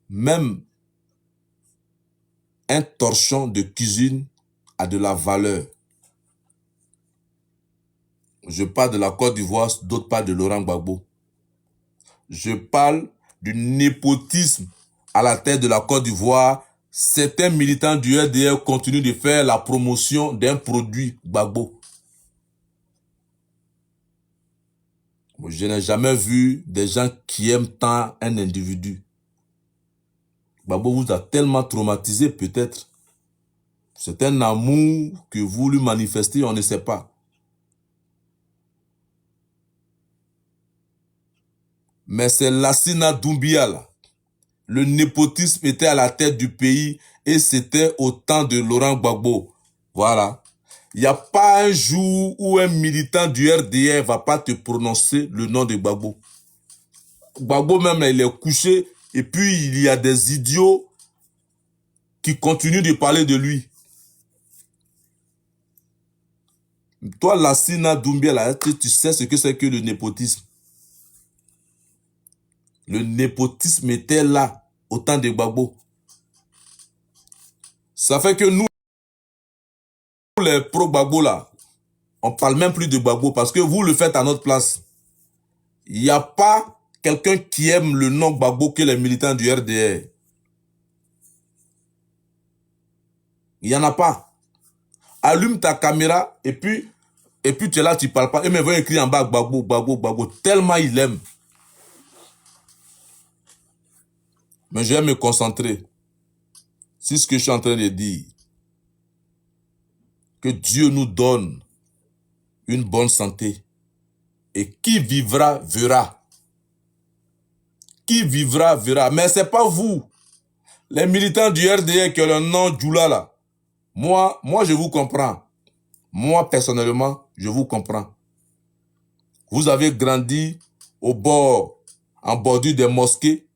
même un torchon de cuisine a de la valeur. Je parle de la Côte d'Ivoire, d'autres parlent de Laurent Gbagbo. Je parle du népotisme à la tête de la Côte d'Ivoire. Certains militants du RDR continuent de faire la promotion d'un produit Gbagbo. Je n'ai jamais vu des gens qui aiment tant un individu. Gbagbo vous a tellement traumatisé peut-être. C'est un amour que vous lui manifestez, on ne sait pas. Mais c'est Lassina Doumbia là. Le népotisme était à la tête du pays et c'était au temps de Laurent Gbagbo. Voilà. Il n'y a pas un jour où un militant du RDR ne va pas te prononcer le nom de Gbagbo. Gbagbo même, il est couché et puis il y a des idiots qui continuent de parler de lui. Toi, Lassina Doumbia, là, tu sais ce que c'est que le népotisme. Le népotisme était là au temps de Gbagbo. Ça fait que nous, les pro-Gbagbo là, on ne parle même plus de Gbagbo parce que vous le faites à notre place. Il n'y a pas quelqu'un qui aime le nom Gbagbo que les militants du RDR. Il n'y en a pas. Allume ta caméra et puis tu es là, tu ne parles pas. Et mais va écrire en bas Gbagbo, Gbagbo, Gbagbo. Tellement il aime. Mais je vais me concentrer sur ce que je suis en train de dire. Que Dieu nous donne une bonne santé. Et qui vivra, verra. Qui vivra, verra. Mais ce n'est pas vous. Les militants du RDR qui ont le nom Djoula là. Moi, je vous comprends. Moi, personnellement, je vous comprends. Vous avez grandi au bord, en bordure des mosquées.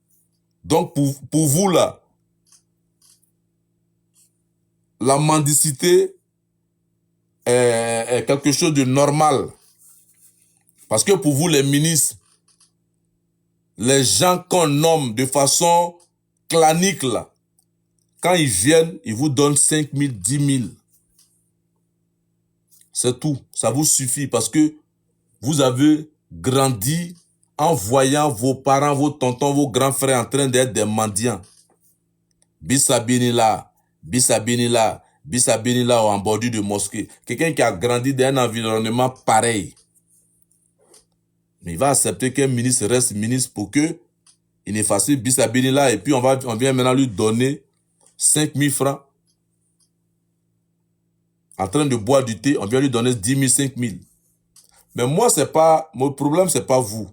Donc, pour vous là, la mendicité est quelque chose de normal. Parce que pour vous, les ministres, les gens qu'on nomme de façon clanique là, quand ils viennent, ils vous donnent 5 000, 10 000. C'est tout. Ça vous suffit parce que vous avez grandi en voyant vos parents, vos tontons, vos grands frères en train d'être des mendiants. Bissabini là, Bissabini là, Bissabini là en bordure de mosquée. Quelqu'un qui a grandi dans un environnement pareil. Mais il va accepter qu'un ministre reste ministre pour que il efface Bissabini là et puis on vient maintenant lui donner 5 000 francs. En train de boire du thé, on vient lui donner 10 000, 5 000. Mais moi, mon problème, c'est pas vous.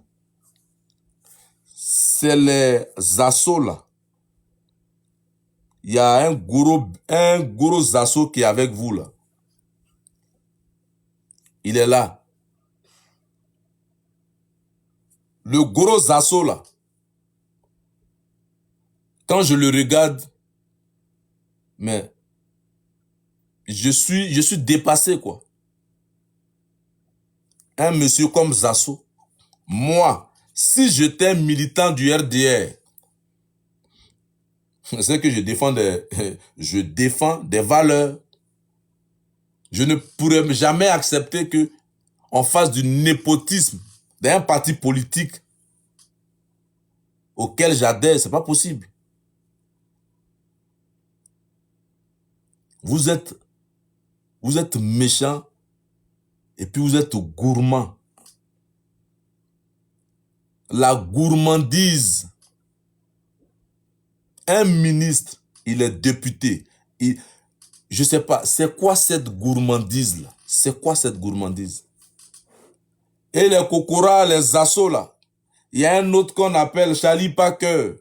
C'est les assauts là. Il y a un gros assaut qui est avec vous là. Il est là. Le gros assaut là. Quand je le regarde, mais je suis dépassé quoi. Un monsieur comme Zasso, moi, si j'étais un militant du RDR, c'est que je défends des valeurs. Je ne pourrais jamais accepter que on fasse du népotisme d'un parti politique auquel j'adhère. C'est pas possible. Vous êtes méchant et puis vous êtes gourmand. La gourmandise. Un ministre, il est député. Je ne sais pas, c'est quoi cette gourmandise-là? C'est quoi cette gourmandise? Et les Kokora, les assauts là. Il y a un autre qu'on appelle Charlie Parker.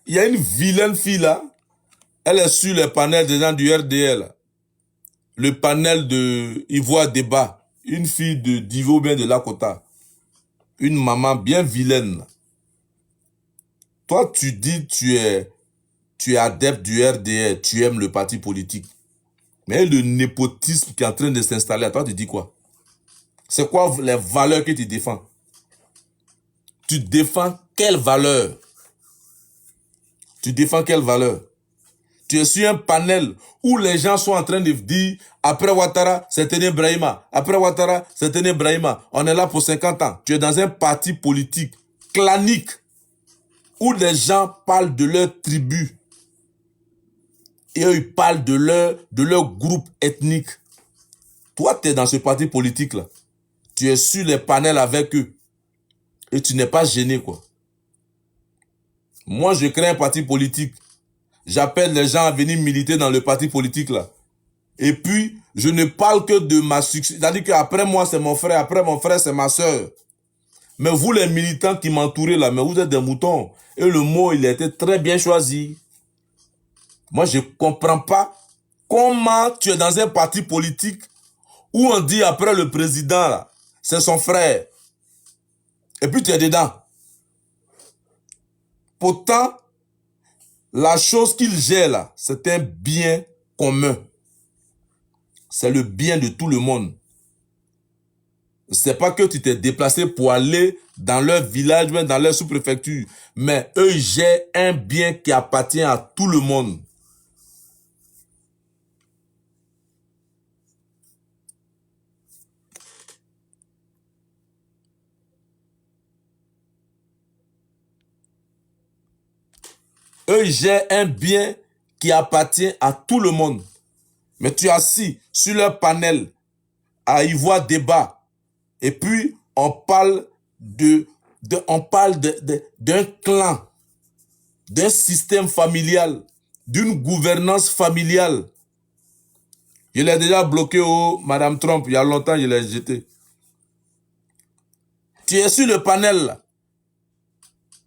Il y a une vilaine fille là. Elle est sur le panel des gens du RDL. Le panel de Ivoire Débat. Une fille de Divo bien de Lakota. Une maman bien vilaine. Toi, tu dis tu es adepte du RDL. Tu aimes le parti politique. Mais le népotisme qui est en train de s'installer, toi, tu dis quoi? C'est quoi les valeurs que tu défends? Tu défends quelle valeur? Tu défends quelle valeur? Tu es sur un panel où les gens sont en train de dire après Ouattara, c'est Tene Brahima. Après Ouattara, c'est Tene Brahima. On est là pour 50 ans. Tu es dans un parti politique clanique où les gens parlent de leur tribu. Et eux, ils parlent de leur groupe ethnique. Toi, tu es dans ce parti politique-là. Tu es sur les panels avec eux. Et tu n'es pas gêné, quoi. Moi, je crée un parti politique. J'appelle les gens à venir militer dans le parti politique, là. Et puis, je ne parle que de ma succès. C'est-à-dire qu'après moi, c'est mon frère. Après mon frère, c'est ma soeur. Mais vous, les militants qui m'entourez, là, mais vous êtes des moutons. Et le mot, il a été très bien choisi. Moi, je ne comprends pas comment tu es dans un parti politique où on dit après le président, là, c'est son frère. Et puis, tu es dedans. Pourtant, la chose qu'il gère là, c'est un bien commun. C'est le bien de tout le monde. C'est pas que tu t'es déplacé pour aller dans leur village, même dans leur sous-préfecture. Mais eux gèrent un bien qui appartient à tout le monde. Eux gèrent un bien qui appartient à tout le monde. Mais tu es assis sur leur panel à y voir débat. Et puis, on parle d'un clan, d'un système familial, d'une gouvernance familiale. Je l'ai déjà bloqué au Madame Trump, il y a longtemps, je l'ai jeté. Tu es sur le panel là.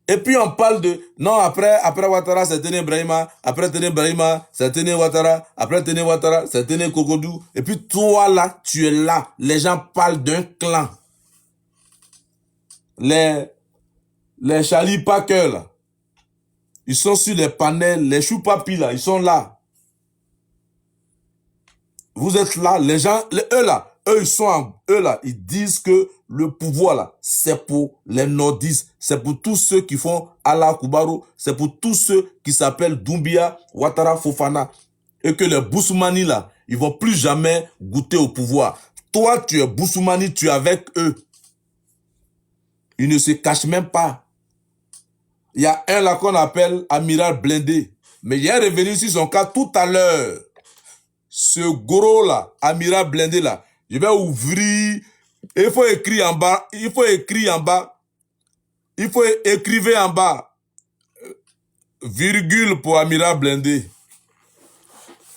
Et puis on parle de, non, après Ouattara, c'est Tene Brahima, après Tene Brahima, c'est Tene Ouattara, après Tene Ouattara, c'est Tene Kokodou. Et puis toi là, tu es là. Les gens parlent d'un clan. Les Charlie Parker là, ils sont sur les panels, les choupapis là, ils sont là. Vous êtes là, les gens, eux là, ils disent que le pouvoir là, c'est pour les nordistes, c'est pour tous ceux qui font Allah Koubaro, c'est pour tous ceux qui s'appellent Doumbia, Ouattara, Fofana, et que les Boussoumani là, ils vont plus jamais goûter au pouvoir. Toi, tu es Boussoumani, tu es avec eux. Ils ne se cachent même pas. Il y a un là qu'on appelle Amiral Blindé, mais il est revenu sur son cas tout à l'heure. Ce gros là, Amiral Blindé là, je vais ouvrir, il faut écrire en bas, écrivez en bas, virgule pour Amiral Blindé.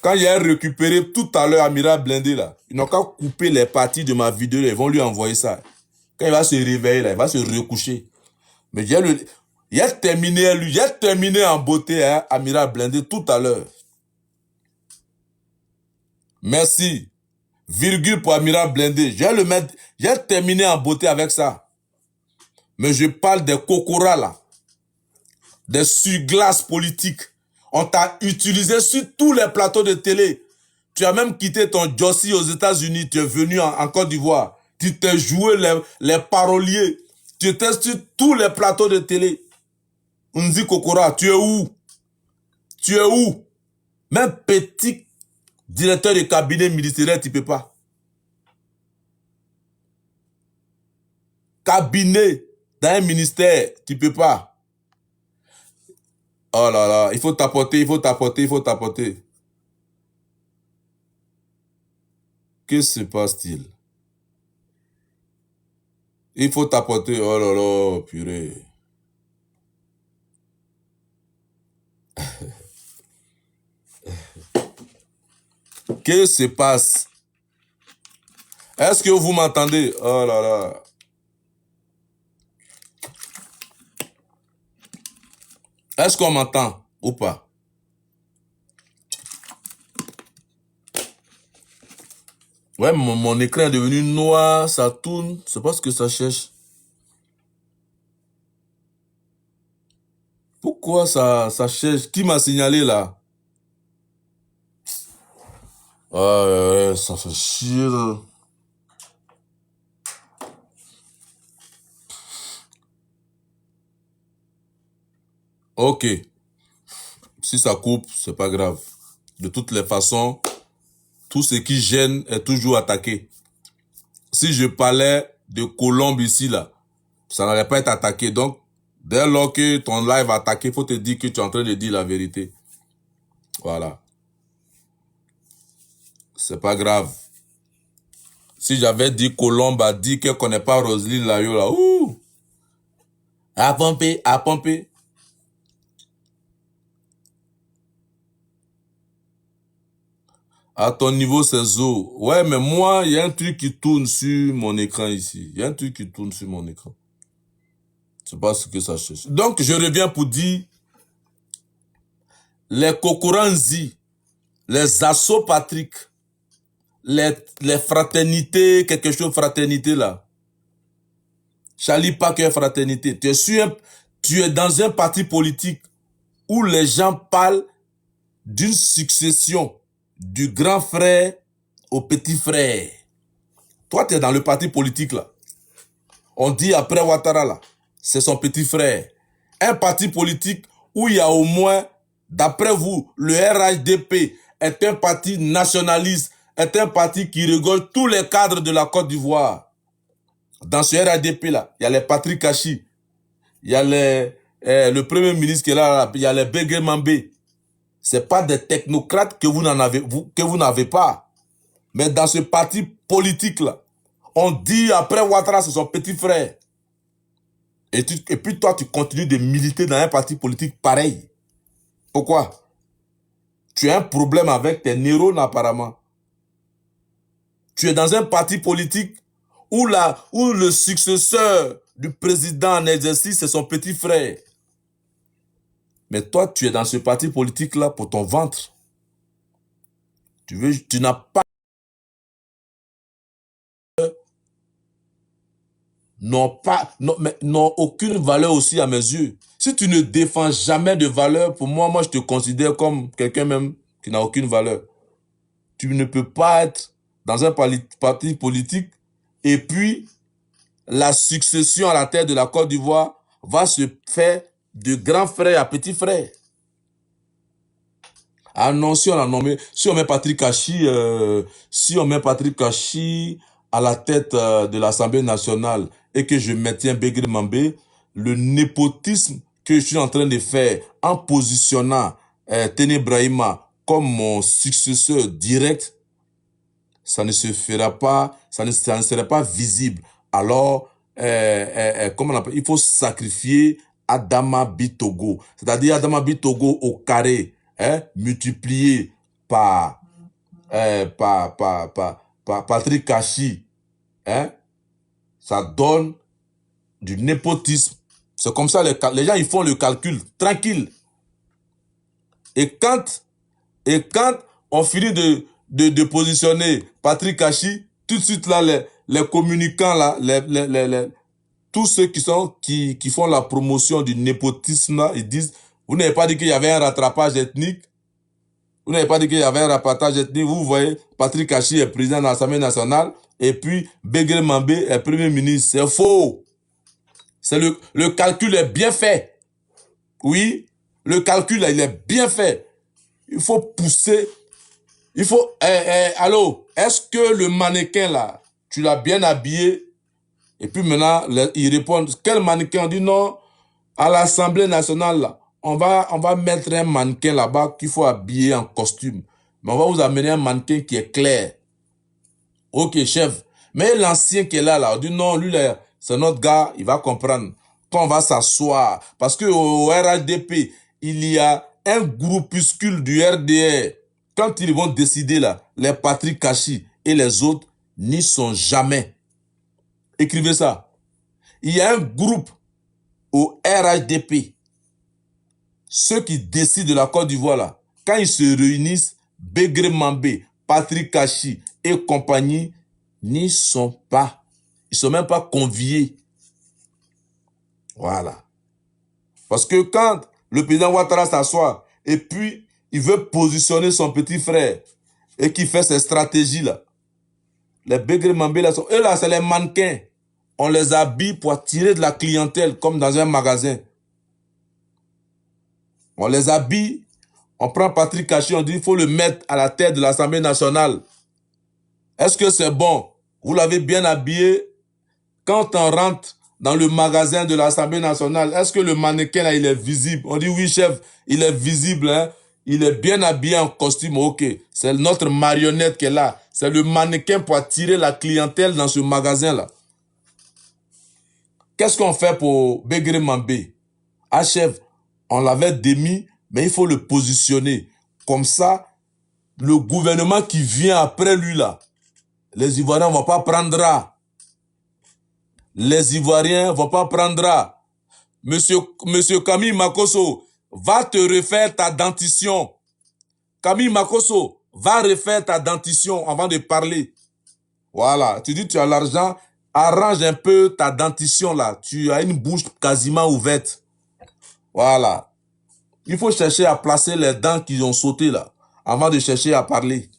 Quand il a récupéré tout à l'heure Amiral Blindé là, ils n'ont qu'à couper les parties de ma vidéo, ils vont lui envoyer ça. Quand il va se réveiller là, il va se recoucher. Mais il a terminé en beauté, hein, Amiral Blindé tout à l'heure. Merci. Virgule pour Amiral Blindé. J'ai terminé en beauté avec ça. Mais je parle des cocoras là. Des surglaces politiques. On t'a utilisé sur tous les plateaux de télé. Tu as même quitté ton Jossi aux États-Unis. Tu es venu en Côte d'Ivoire. Tu t'es joué les paroliers. Tu étais sur tous les plateaux de télé. Nzi Kokora, tu es où? Tu es où? Même petit directeur de cabinet ministériel, tu ne peux pas. Cabinet dans un ministère, tu ne peux pas. Oh là là, il faut tapoter. Que se passe-t-il? Il faut tapoter. Oh là là, purée. Qu'est-ce qui se passe? Est-ce que vous m'entendez? Oh là là. Est-ce qu'on m'entend ou pas? Ouais, mon écran est devenu noir, ça tourne. C'est pas ce que ça cherche. Pourquoi ça cherche? Qui m'a signalé là? Ah, ça fait chier là. Ok. Si ça coupe, c'est pas grave. De toutes les façons, tout ce qui gêne est toujours attaqué. Si je parlais de Colombe ici là, ça n'allait pas être attaqué. Donc, dès lors que ton live est attaqué, il faut te dire que tu es en train de dire la vérité. Voilà. C'est pas grave. Si j'avais dit Colombe a dit qu'elle connaît pas Roselyne Layo là, ouh! À pomper, à pomper. À ton niveau, c'est Zo. Ouais, mais moi, il y a un truc qui tourne sur mon écran ici. Il y a un truc qui tourne sur mon écran. C'est pas ce que ça cherche. Donc, je reviens pour dire, les Kokoranzi, les assauts Patrick, les fraternités, quelque chose fraternité là. Charlie Parker fraternité. Tu es dans un parti politique où les gens parlent d'une succession du grand frère au petit frère. Toi, tu es dans le parti politique là. On dit après Ouattara là, c'est son petit frère. Un parti politique où il y a au moins, d'après vous, le RHDP est un parti nationaliste, est un parti qui regorge tous les cadres de la Côte d'Ivoire. Dans ce RHDP là, il y a les Patrick Kachi, il y a le premier ministre qui est là, il y a les Bégué Mambé. C'est pas des technocrates que vous n'avez pas. Mais dans ce parti politique là, on dit après Ouattara, c'est son petit frère. Et puis toi, tu continues de militer dans un parti politique pareil. Pourquoi? Tu as un problème avec tes neurones apparemment. Tu es dans un parti politique où le successeur du président en exercice, c'est son petit frère. Mais toi, tu es dans ce parti politique-là pour ton ventre. Tu n'as pas... n'ont aucune valeur aussi à mes yeux. Si tu ne défends jamais de valeur, pour moi, je te considère comme quelqu'un même qui n'a aucune valeur. Tu ne peux pas être dans un parti politique et puis la succession à la tête de la Côte d'Ivoire va se faire de grand frère à petit frère. Ah non, si on a nommé, si on met Patrick Kachi, à la tête de l'Assemblée nationale et que je maintiens Bégué Mambé, le népotisme que je suis en train de faire en positionnant Téné Brahima comme mon successeur direct, ça ne se fera pas, ça ne serait pas visible. Alors, comment on appelle, il faut sacrifier Adama Bitogo, c'est-à-dire Adama Bitogo au carré, multiplié par Patrick Kachi, ça donne du népotisme. C'est comme ça, les gens ils font le calcul, tranquille. Et quand on finit de positionner Patrick Kachi, tout de suite là, les communicants là, tous ceux qui font la promotion du népotisme là, ils disent, vous n'avez pas dit qu'il y avait un rattrapage ethnique. Vous n'avez pas dit qu'il y avait un rattrapage ethnique. Vous voyez, Patrick Kachi est président de l'Assemblée nationale et puis Bégué Mambé est premier ministre. C'est faux. C'est le calcul est bien fait. Oui, le calcul là, il est bien fait. Il faut pousser. Il faut... allô, est-ce que le mannequin là, tu l'as bien habillé? Et puis maintenant, ils répondent, quel mannequin? On dit non, à l'Assemblée nationale là, on va mettre un mannequin là-bas qu'il faut habiller en costume. Mais on va vous amener un mannequin qui est clair. Ok, chef. Mais l'ancien qui est là, on dit non, lui, là, c'est notre gars, il va comprendre. Quand on va s'asseoir, parce que au RHDP, il y a un groupuscule du RDR. Quand ils vont décider là, les Patrick Kachi et les autres n'y sont jamais. Écrivez ça. Il y a un groupe au RHDP. Ceux qui décident de la Côte d'Ivoire là, quand ils se réunissent, Begré Mambé, Patrick Kachi et compagnie n'y sont pas. Ils ne sont même pas conviés. Voilà. Parce que quand le président Ouattara s'assoit et puis il veut positionner son petit frère et qu'il fait ses stratégies là, les Begré Mambé là, eux là, c'est les mannequins. On les habille pour attirer de la clientèle comme dans un magasin. On les habille, on prend Patrick Kachi, on dit il faut le mettre à la tête de l'Assemblée nationale. Est-ce que c'est bon? Vous l'avez bien habillé. Quand on rentre dans le magasin de l'Assemblée nationale, est-ce que le mannequin là, il est visible? On dit oui chef, il est visible, hein? Il est bien habillé en costume, ok. C'est notre marionnette qui est là. C'est le mannequin pour attirer la clientèle dans ce magasin là. Qu'est-ce qu'on fait pour Begré Mambé? Ah chef, on l'avait démis, mais il faut le positionner. Comme ça, le gouvernement qui vient après lui là, les Ivoiriens ne vont pas prendre. Les Ivoiriens ne vont pas prendre. Monsieur Camille Makosso, va te refaire ta dentition. Camille Makosso, va refaire ta dentition avant de parler. Voilà, tu dis tu as l'argent, arrange un peu ta dentition là. Tu as une bouche quasiment ouverte. Voilà. Il faut chercher à placer les dents qui ont sauté là, avant de chercher à parler.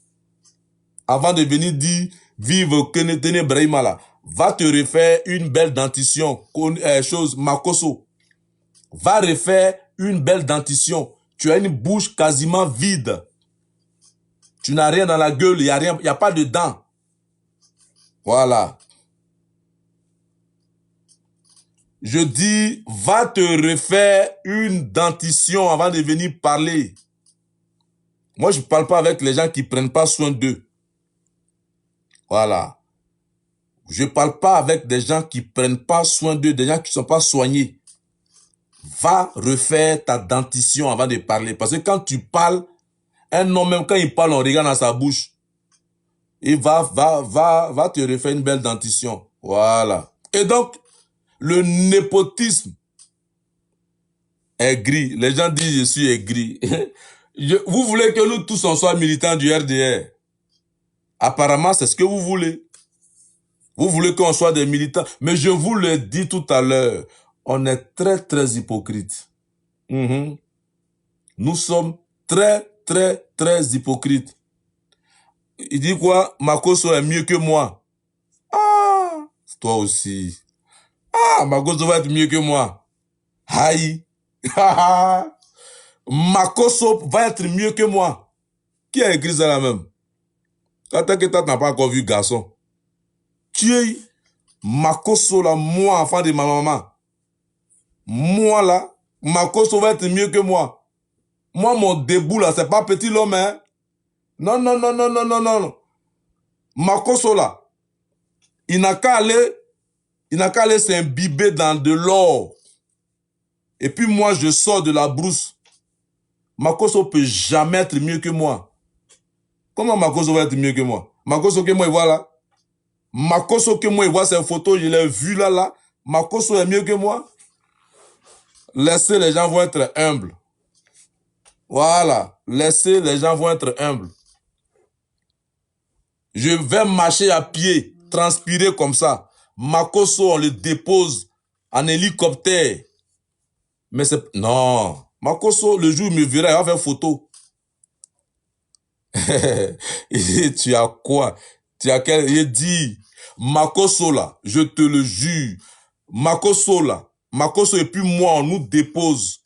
Avant de venir dire, vive Kenetene Brahima là, va te refaire une belle dentition. Makosso, va refaire une belle dentition. Tu as une bouche quasiment vide. Tu n'as rien dans la gueule, il n'y a rien, il n'y a pas de dents. Voilà. Je dis, va te refaire une dentition avant de venir parler. Moi, je ne parle pas avec les gens qui ne prennent pas soin d'eux. Voilà. Je ne parle pas avec des gens qui ne prennent pas soin d'eux, des gens qui ne sont pas soignés. Va refaire ta dentition avant de parler. Parce que quand tu parles, un homme, même quand il parle, on regarde dans sa bouche. Et va te refaire une belle dentition. Voilà. Et donc, le népotisme est gris. Les gens disent je suis aigri. Vous voulez que nous tous on soit militants du RDR. Apparemment, c'est ce que vous voulez. Vous voulez qu'on soit des militants. Mais je vous l'ai dit tout à l'heure, on est très, très hypocrite. Nous sommes très, très, très hypocrites. Il dit quoi? Makosso est mieux que moi. Ah, toi aussi. Ah, Makosso va être mieux que moi. Aïe. Makosso va être mieux que moi. Qui a écrit ça là même? Attends que tu n'as pas encore vu garçon. Tu es Makosso là, moi, enfant de ma maman. Moi là, Makosso va être mieux que moi. Moi, mon debout là, c'est pas petit l'homme, hein. Non, non, non, non, non, non, non. Makosso là, il n'a qu'à aller s'imbiber dans de l'or. Et puis moi, je sors de la brousse. Makosso peut jamais être mieux que moi. Comment Makosso va être mieux que moi? Makosso que moi, il voit là. Makosso que moi, il voit ces photos, je l'ai vu là. Makosso est mieux que moi. Laissez les gens vont être humbles. Voilà. Laissez les gens vont être humbles. Je vais marcher à pied, transpirer comme ça. Makosso, on le dépose en hélicoptère. Mais c'est... Non. Makosso, le jour où il me verra, il va faire photo. Il dit, tu as quoi? Tu as quel... Il dit, Makosso là, je te le jure. Makosso là. Makosso et puis moi, on nous dépose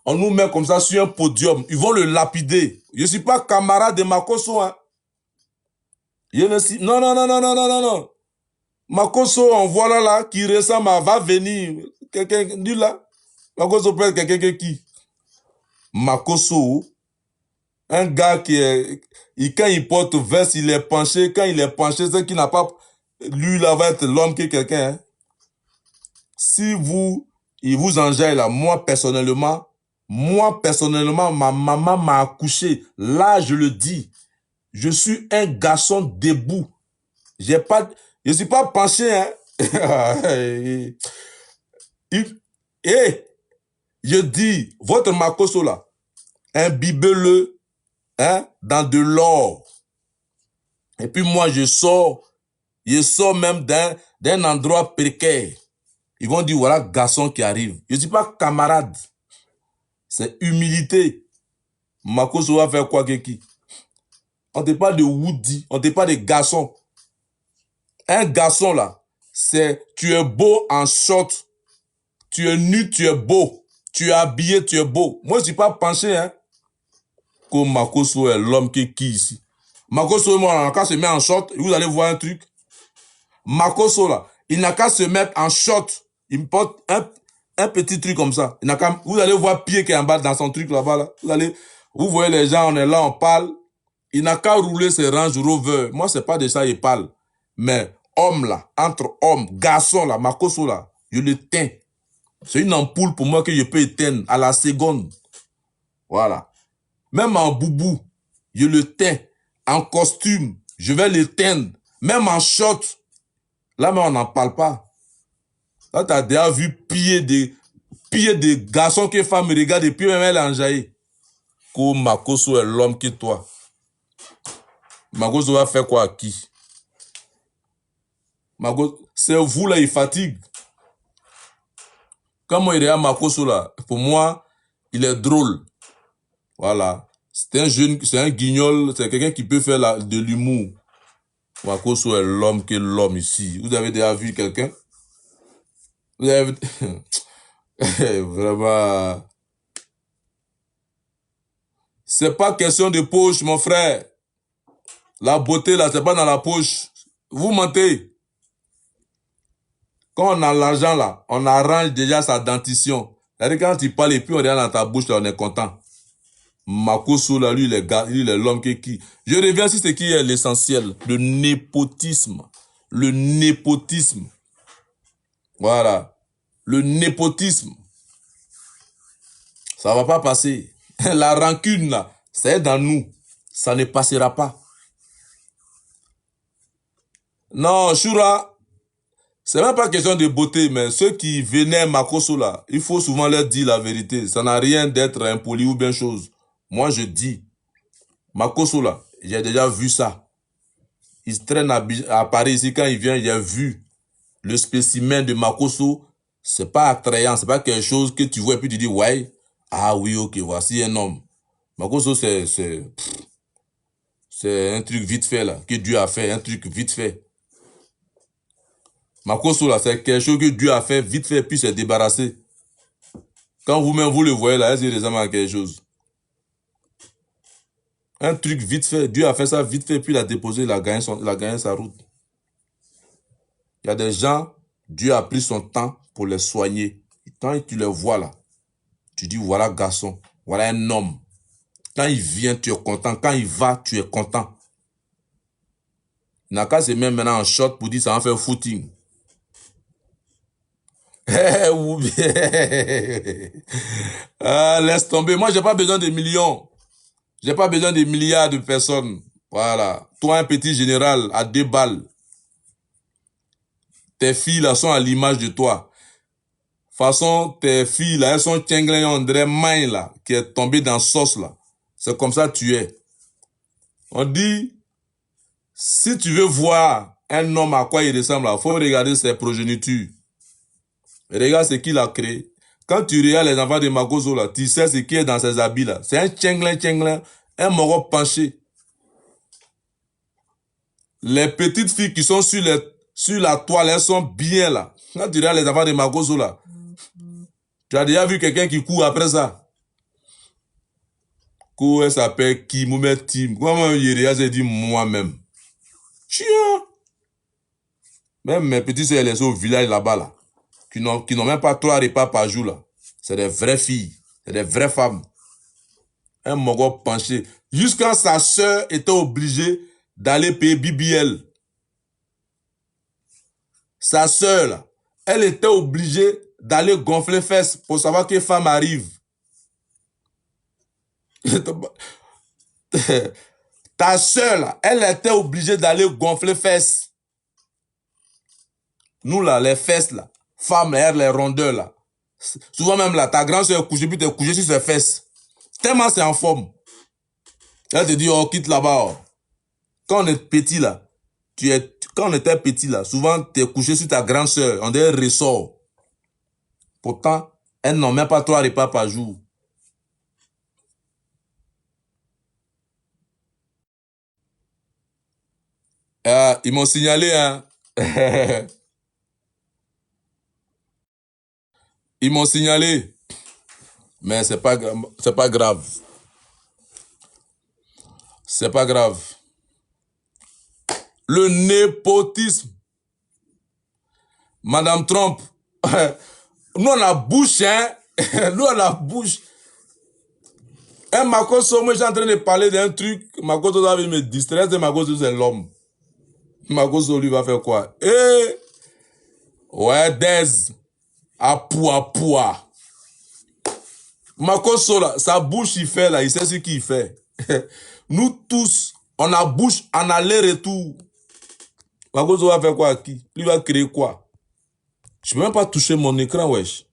on nous met comme ça sur un podium. Ils vont le lapider. Je ne suis pas camarade de Makosso, hein. Non, non, non, non, non, non, non, non. Makosso, on voit là, qui ressemble à, va venir. Quelqu'un, dit là. Makosso peut être quelqu'un qui. Makosso, un gars qui est, quand il porte veste, il est penché. Quand il est penché, c'est qu'il n'a pas, Lui, là, va être l'homme qui est quelqu'un. Hein. Si il vous enjaille là, moi, personnellement, ma maman m'a accouché. Là, je le dis. Je suis un garçon debout. Je suis pas penché, hein. Et je dis, votre Makoso là, imbibez-le, hein, dans de l'or. Et puis moi, je sors même d'un endroit précaire. Ils vont dire, voilà, garçon qui arrive. Je ne suis pas camarade. C'est humilité. Makoso va faire quoi, qui? On ne parle de Woody, on ne parle de garçon. Un garçon là, c'est tu es beau en short, tu es nu, tu es beau, tu es habillé, tu es beau. Moi, je ne suis pas penché, hein. Comme Makoso est l'homme qui est qui ici. Makoso, moi, on n'a qu'à se mettre en short, vous allez voir un truc. Makoso là, il n'a qu'à se mettre en short. Il me porte un petit truc comme ça. Il n'a qu'à, vous allez voir pied qui est en bas dans son truc là-bas. Là. Vous voyez les gens, on est là, on parle. Il n'a qu'à rouler ses Range Rover. Moi, c'est pas de ça il parle. Mais homme là, entre hommes, garçon là, Makoso là, je le teins. C'est une ampoule pour moi que je peux éteindre à la seconde. Voilà. Même en boubou, je le teins. En costume, je vais l'éteindre. Même en short. Là, mais on n'en parle pas. Là, tu as déjà vu piller des garçons que femmes me regardent et puis même elle est enjaillée. Ko Makoso est l'homme qui est toi. Makoso va faire quoi à qui? Makoso, c'est vous là, il fatigue. Quand moi, il est à Makoso là, pour moi, il est drôle. Voilà. C'est un jeune, c'est un guignol, c'est quelqu'un qui peut faire de l'humour. Makoso est l'homme qui est l'homme ici. Vous avez déjà vu quelqu'un? Vous avez... Vraiment... C'est pas question de poche, mon frère. La beauté, là, c'est pas dans la poche. Vous mentez. Quand on a l'argent, là, on arrange déjà sa dentition. C'est-à-dire, quand tu parles et puis on regarde dans ta bouche, là, on est content. Makoso, là, lui, il est l'homme qui... Je reviens sur ce qui est l'essentiel. Le népotisme. Le népotisme. Voilà. Le népotisme. Ça va pas passer. La rancune, là, c'est dans nous. Ça ne passera pas. Non, Shura, c'est même pas question de beauté, mais ceux qui venaient Makoso là, il faut souvent leur dire la vérité. Ça n'a rien d'être impoli ou bien chose. Moi, je dis, Makoso là, j'ai déjà vu ça. Il se traîne à Paris ici, quand il vient, j'ai vu le spécimen de Makoso. C'est pas attrayant, c'est pas quelque chose que tu vois et puis tu dis, ouais, ah oui, ok, voici un homme. Makoso, c'est un truc vite fait là, que Dieu a fait, un truc vite fait. Makoso là, c'est quelque chose que Dieu a fait vite fait, puis s'est débarrassé. Quand vous-même vous le voyez là, c'est récemment quelque chose. Un truc vite fait, Dieu a fait ça vite fait, puis il a déposé, il a gagné sa route. Il y a des gens, Dieu a pris son temps pour les soigner. Quand tu les vois là, tu dis voilà garçon, voilà un homme. Quand il vient, tu es content. Quand il va, tu es content. Il n'a qu'à se mettre maintenant en short pour dire ça va faire footing. Ah, laisse tomber. Moi, j'ai pas besoin de millions. J'ai pas besoin de milliards de personnes. Voilà. Toi, un petit général à 2 balles. Tes filles là sont à l'image de toi. De toute façon, tes filles là, elles sont tchenglées, on dirait main là, qui est tombée dans sauce là. C'est comme ça que tu es. On dit, si tu veux voir un homme à quoi il ressemble, il faut regarder ses progénitures. Regarde ce qu'il a créé. Quand tu regardes les enfants de Makoso là, tu sais ce qui est dans ses habits là. C'est un tchenglin, un moro penché. Les petites filles qui sont sur la toile, elles sont bien là. Quand tu regardes les enfants de Makoso là, tu as déjà vu quelqu'un qui court après ça. Elle s'appelle Kimoumet Tim. Comment il j'ai dit moi-même. Chien. Même mes petits soeurs, elles sont au village là-bas là. Qui n'ont même pas 3 repas par jour là. C'est des vraies filles. C'est des vraies femmes. Un mogo penché. Jusqu'à sa sœur était obligée d'aller payer BBL. Sa sœur, là, elle était obligée d'aller gonfler fesses pour savoir quelle femme arrive. Ta sœur, là, elle était obligée d'aller gonfler fesses. Nous, là, les fesses, là, femmes, là, les rondeurs, là. Souvent même, là, ta grande sœur est couchée, puis t'es couché sur ses fesses. Tellement c'est en forme. Elle te dit, oh, quitte là-bas. Oh. Quand on est petit, là, quand on était petit, là, souvent, t'es couché sur ta grande sœur, on dirait ressort. Pourtant, elles n'ont même pas 3 repas par jour. Ils m'ont signalé, hein. Ils m'ont signalé. Mais c'est pas grave. C'est pas grave. Le népotisme. Madame Trump. Nous, on a bouche, hein. Nous, on a bouche. Un Makoso, moi, j'ai en train de parler d'un truc. Makoso doit me distraire. Makoso, c'est l'homme. Makoso, lui, va faire quoi? Eh! Ouais, Dez. Apoua. Makoso, là, sa bouche, il fait, là, il sait ce qu'il fait. Nous tous, on a bouche en aller-retour. Makoso va faire quoi à qui? Lui va créer quoi? Je peux même pas toucher mon écran, wesh.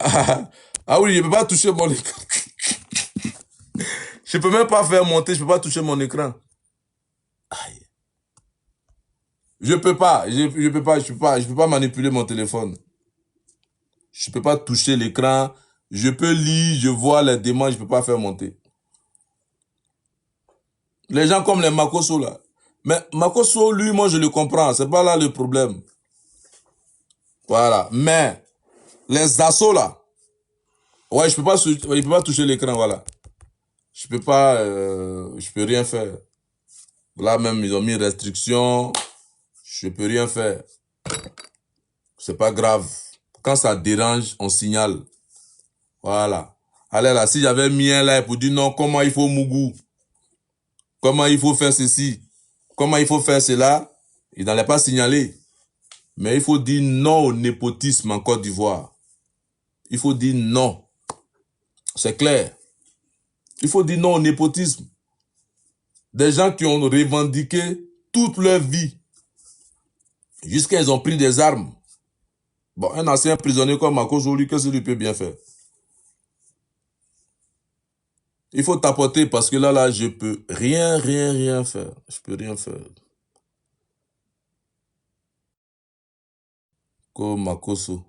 Ah oui, je peux pas toucher mon écran. Je peux même pas faire monter, je peux pas toucher mon écran. Aïe. Je peux pas manipuler mon téléphone. Je peux pas toucher l'écran. Je peux lire, je vois les demandes, je peux pas faire monter. Les gens comme les Makoso là. Mais Makoso, lui, moi je le comprends. C'est pas là le problème. Voilà. Mais les assauts là. Ouais, je peux pas toucher l'écran, voilà. Je peux rien faire. Là même, ils ont mis restriction. Je peux rien faire. C'est pas grave. Quand ça dérange, on signale. Voilà. Allez là, si j'avais mis un là pour dire non, comment il faut Mougou, comment il faut faire ceci, comment il faut faire cela, il n'allait pas signaler. Mais il faut dire non au népotisme en Côte d'Ivoire. Il faut dire non. C'est clair. Il faut dire non au népotisme. Des gens qui ont revendiqué toute leur vie. Jusqu'à ils ont pris des armes. Bon, un ancien prisonnier comme Makoso, lui, qu'est-ce qu'il peut bien faire? Il faut tapoter parce que là, je peux rien faire. Je peux rien faire. Comme Makoso.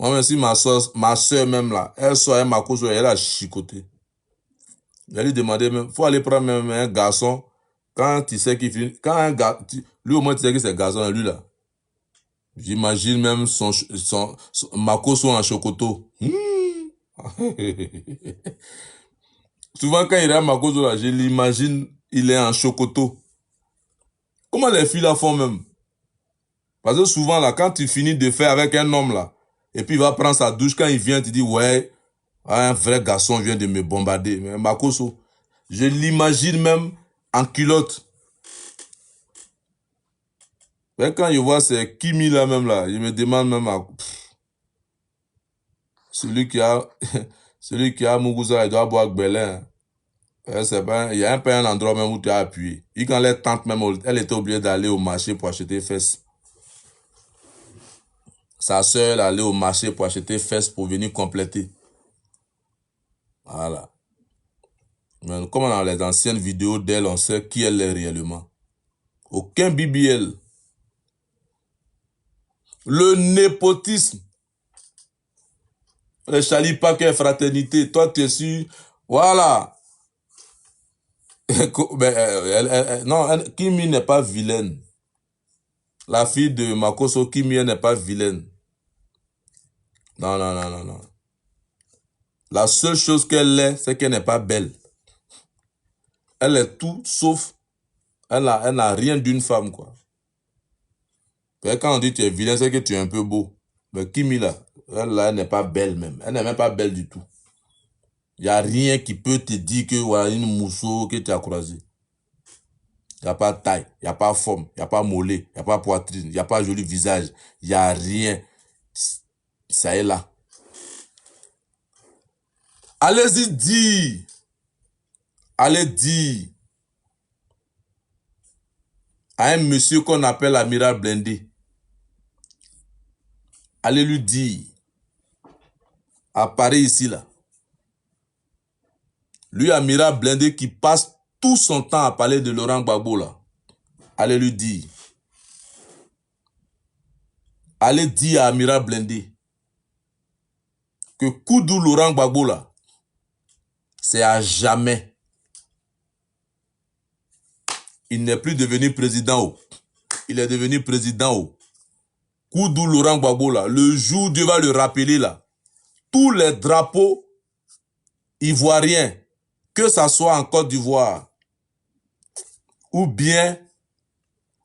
Moi, même si ma soeur même là, elle sort un Makoso, elle a chicoté. Je lui demandé même, faut aller prendre même un garçon, quand tu sais qu'il finit, quand un gars, lui au moins tu sais que c'est garçon, lui là. J'imagine même son Makoso en chocoto. Souvent quand il est à Makoso là, je l'imagine, il est en chocoto. Comment les filles la font même? Parce que souvent là, quand tu finis de faire avec un homme là, et puis il va prendre sa douche, quand il vient, tu dis ouais, un vrai garçon vient de me bombarder. Mais Makoso, je l'imagine même en culotte. Mais quand je vois ces Kimi là même là, je me demande même à... celui qui a Mugusa, il doit boire Gbelin. Il y a un endroit même où tu as appuyé. Et quand les tantes même, elle était obligée d'aller au marché pour acheter fesses. Sa soeur, elle allait au marché pour acheter fesses pour venir compléter. Voilà. Mais comme dans les anciennes vidéos d'elle, on sait qui elle est réellement. Aucun BBL. Le népotisme. Le Charlie Paquet fraternité. Toi, tu es sûr. Voilà. Non, Kimi n'est pas vilaine. La fille de Makoso, Kimi, elle n'est pas vilaine. Non. La seule chose qu'elle est, c'est qu'elle n'est pas belle. Elle est tout sauf, elle n'a rien d'une femme, quoi. Et quand on dit que tu es vilain, c'est que tu es un peu beau. Mais Kimi, là, elle n'est pas belle même. Elle n'est même pas belle du tout. Il n'y a rien qui peut te dire que voilà une mousseau que tu as croisé. Il n'y a pas taille, il n'y a pas forme, il n'y a pas mollet, il n'y a pas poitrine, il n'y a pas joli visage, il n'y a rien. Ça est là. Allez-y dire. Allez dire à un monsieur qu'on appelle Amiral Blindé. Allez lui dire, à Paris ici là, lui Amiral Blindé qui passe tout son temps à parler de Laurent Gbagbo là, allez lui dire, allez dire à Amiral Blindé que Koudou Laurent Gbagbo là, c'est à jamais. Il n'est plus devenu président. Il est devenu président. Koudou Laurent Gbagbo là, le jour Dieu va le rappeler là, tous les drapeaux ivoiriens, que ça soit en Côte d'Ivoire ou bien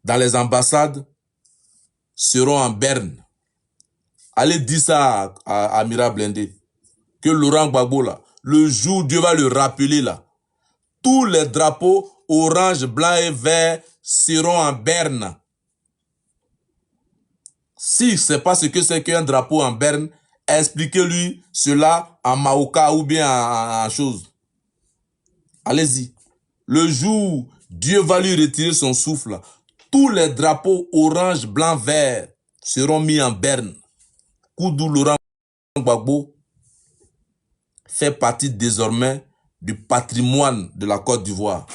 dans les ambassades, seront en berne. Allez dire ça à Amiral Blindé, que Laurent Gbagbo là, le jour Dieu va le rappeler là, tous les drapeaux orange, blanc et vert seront en berne. Si ce n'est pas ce que c'est qu'un drapeau en berne, expliquez-lui cela en maoka ou bien en chose. Allez-y. Le jour Dieu va lui retirer son souffle, tous les drapeaux orange, blanc, vert seront mis en berne. Koudou Laurent Gbagbo fait partie désormais du patrimoine de la Côte d'Ivoire.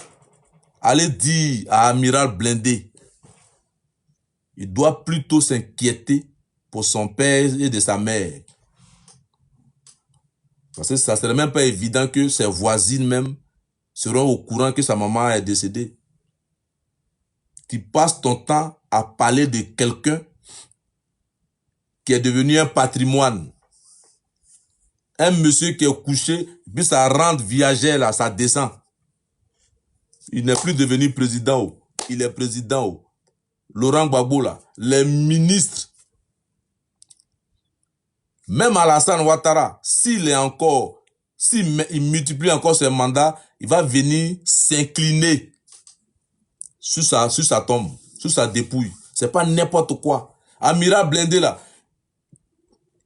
Allez dire à Amiral Blindé, il doit plutôt s'inquiéter pour son père et de sa mère. Parce que ça ne serait même pas évident que ses voisines même seront au courant que sa maman est décédée. Tu passes ton temps à parler de quelqu'un qui est devenu un patrimoine. Un monsieur qui est couché, puis sa rente viagère là, ça descend. Il n'est plus devenu président. Il est président. Laurent Gbagbo là, les ministres, même Alassane Ouattara, s'il multiplie encore ses mandats, il va venir s'incliner sur sa tombe, sur sa dépouille. C'est pas n'importe quoi. Amiral Blindé là,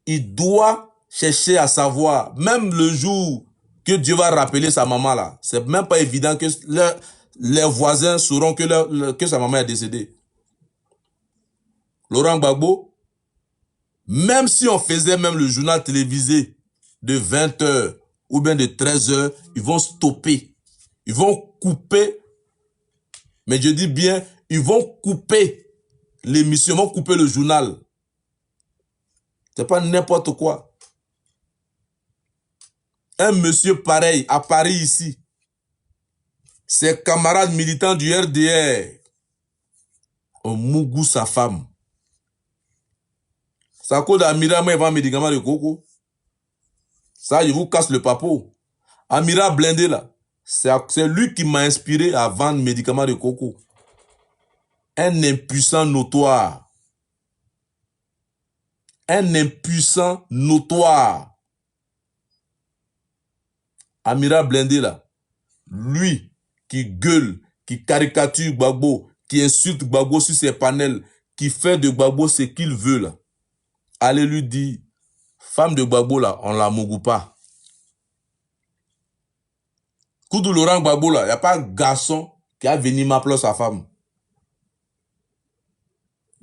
il doit chercher à savoir, même le jour que Dieu va rappeler sa maman là, c'est même pas évident que les voisins sauront que sa maman est décédée. Laurent Gbagbo, même si on faisait même le journal télévisé de 20 h ou bien de 13 h, ils vont stopper. Ils vont couper, mais je dis bien, ils vont couper l'émission, ils vont couper le journal. C'est pas n'importe quoi. Un monsieur pareil à Paris ici, ses camarades militants du RDR ont mougou sa femme. Ça cause d'Amiral, moi, il vend un médicament de coco. Ça, il vous casse le papeau. Amiral Blindé, là, c'est lui qui m'a inspiré à vendre médicaments de coco. Un impuissant notoire. Un impuissant notoire. Amiral Blindé, là, lui qui gueule, qui caricature Gbagbo, qui insulte Gbagbo sur ses panels, qui fait de Gbagbo ce qu'il veut, là. Allez lui dire, femme de Gbagbo là, on la mougou pas. Koudou Laurent Gbagbo là, il n'y a pas un garçon qui a venu m'appeler sa femme.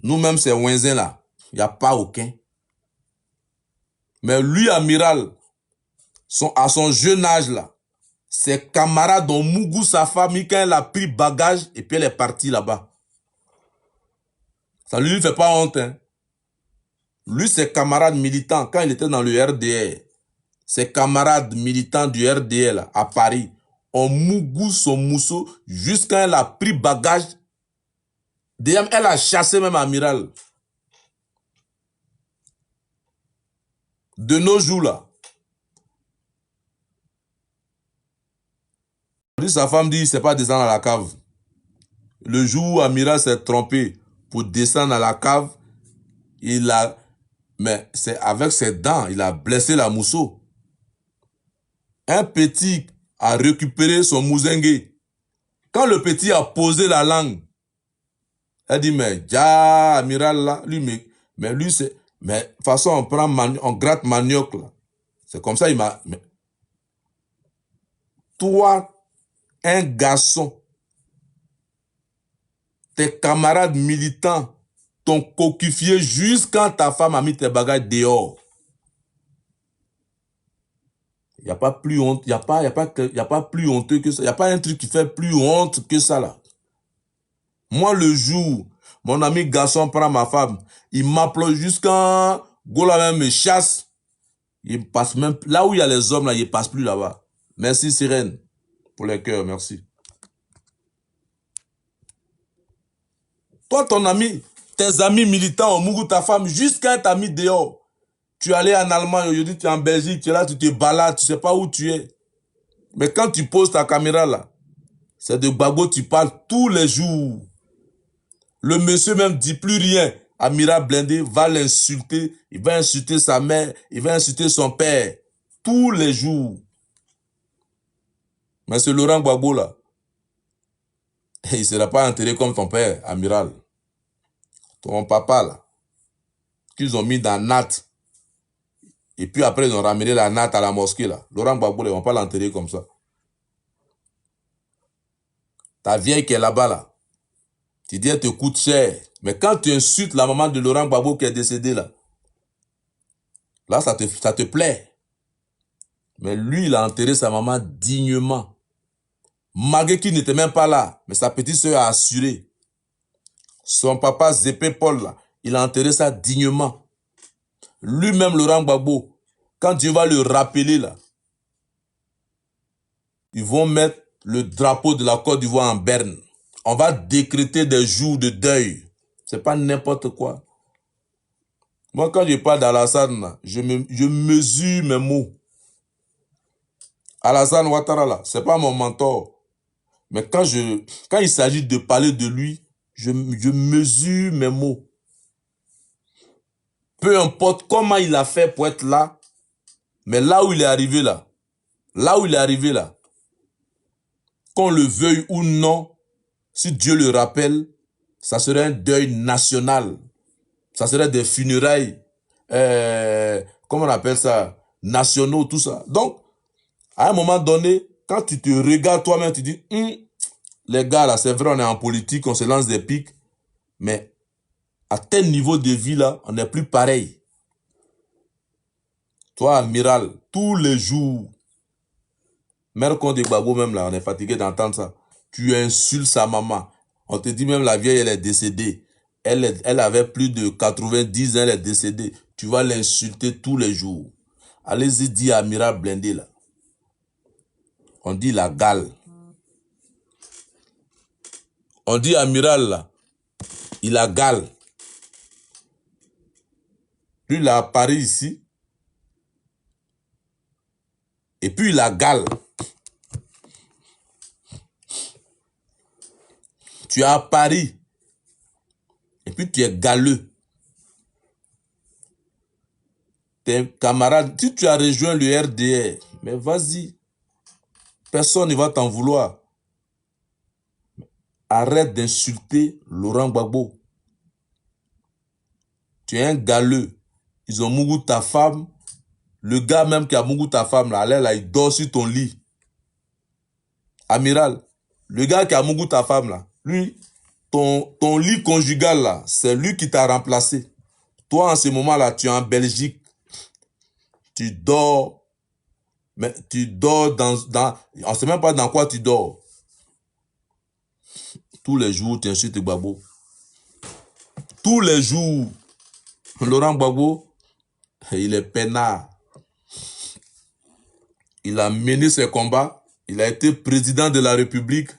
Nous-mêmes, c'est Wenzin là, il n'y a pas aucun. Mais lui, Amiral, à son jeune âge là, ses camarades ont mougou sa famille quand elle a pris bagage et puis elle est partie là-bas. Ça ne lui fait pas honte, hein. Lui, ses camarades militants, quand il était dans le RDR, ses camarades militants du RDR à Paris, ont mougou son mousseau jusqu'à elle a pris bagage. D'ailleurs, elle a chassé même Amiral. De nos jours là, sa femme dit, c'est pas descendre à la cave. Le jour où Amiral s'est trompé pour descendre à la cave, mais c'est avec ses dents, il a blessé la mousseau. Un petit a récupéré son mouzengue. Quand le petit a posé la langue, elle dit, mais, ja, amiral là, lui, mais lui, c'est, mais, de toute façon, on gratte manioc, là. C'est comme ça, il m'a, mais, toi, un garçon, tes camarades militants t'ont coquifié jusqu'à ta femme a mis tes bagages dehors. Il n'y a pas plus honte, il n'y a pas plus honteux que ça. Il n'y a pas un truc qui fait plus honte que ça, là. Moi, le jour, mon ami garçon prend ma femme, il m'applaudit jusqu'à Gola même me chasse. Il passe même, là où il y a les hommes, là, il ne passe plus là-bas. Merci, Sirène, pour les cœurs, merci. Toi, ton ami, tes amis militants ont mouru ta femme jusqu'à ta mis dehors. Tu es allé en Allemagne, aujourd'hui tu es en Belgique, tu es là, tu te balades, tu ne sais pas où tu es. Mais quand tu poses ta caméra là, c'est de Gbagbo, tu parles tous les jours. Le monsieur même dit plus rien. Amira Blindé va l'insulter, il va insulter sa mère, il va insulter son père. Tous les jours. Mais c'est Laurent Gbagbo là. Il ne sera pas enterré comme ton père, amiral. Ton papa là. Qu'ils ont mis dans Nat. Et puis après, ils ont ramené la Nat à la mosquée là. Laurent Gbagbo, ils ne vont pas l'enterrer comme ça. Ta vieille qui est là-bas là. Tu dis, elle te coûte cher. Mais quand tu insultes la maman de Laurent Gbagbo qui est décédée là, là, ça te plaît. Mais lui, il a enterré sa maman dignement. Malgré qu'il n'était même pas là, mais sa petite soeur a assuré. Son papa Zépé Paul, là, il a enterré ça dignement. Lui-même, Laurent Gbagbo, quand Dieu va le rappeler, là, ils vont mettre le drapeau de la Côte d'Ivoire en berne. On va décréter des jours de deuil. C'est pas n'importe quoi. Moi, quand je parle d'Alassane, je mesure mes mots. Alassane Ouattara, là, c'est pas mon mentor. Mais quand il s'agit de parler de lui, je mesure mes mots. Peu importe comment il a fait pour être là, mais là où il est arrivé là, qu'on le veuille ou non, si Dieu le rappelle, ça serait un deuil national. Ça serait des funérailles, comment on appelle ça, nationaux, tout ça. Donc, à un moment donné, quand tu te regardes toi-même, tu dis, les gars là, c'est vrai, on est en politique, on se lance des pics, mais à tel niveau de vie là, on n'est plus pareil. Toi, amiral, tous les jours, Mère Condé Gbagbo même là, on est fatigué d'entendre ça. Tu insultes sa maman. On te dit même la vieille, elle est décédée. Elle avait plus de 90 ans, elle est décédée. Tu vas l'insulter tous les jours. Allez-y dire à Amiral Blindé là. On dit la gale. On dit amiral là. Il a gale. Lui, il a Paris ici. Et puis il a gale. Tu es à Paris. Et puis tu es galeux. Tes camarades, si tu as rejoint le RDR, mais vas-y. Personne ne va t'en vouloir. Arrête d'insulter Laurent Gbagbo. Tu es un galeux. Ils ont mouru ta femme. Le gars même qui a mouru ta femme, là, il dort sur ton lit. Amiral, le gars qui a mouru ta femme, là, lui, ton lit conjugal, là, c'est lui qui t'a remplacé. Toi, en ce moment-là, tu es en Belgique. Tu dors. Mais tu dors on ne sait même pas dans quoi tu dors. Tous les jours, tu insultes Gbagbo. Tous les jours. Laurent Gbagbo, il est peinard. Il a mené ses combats. Il a été président de la République.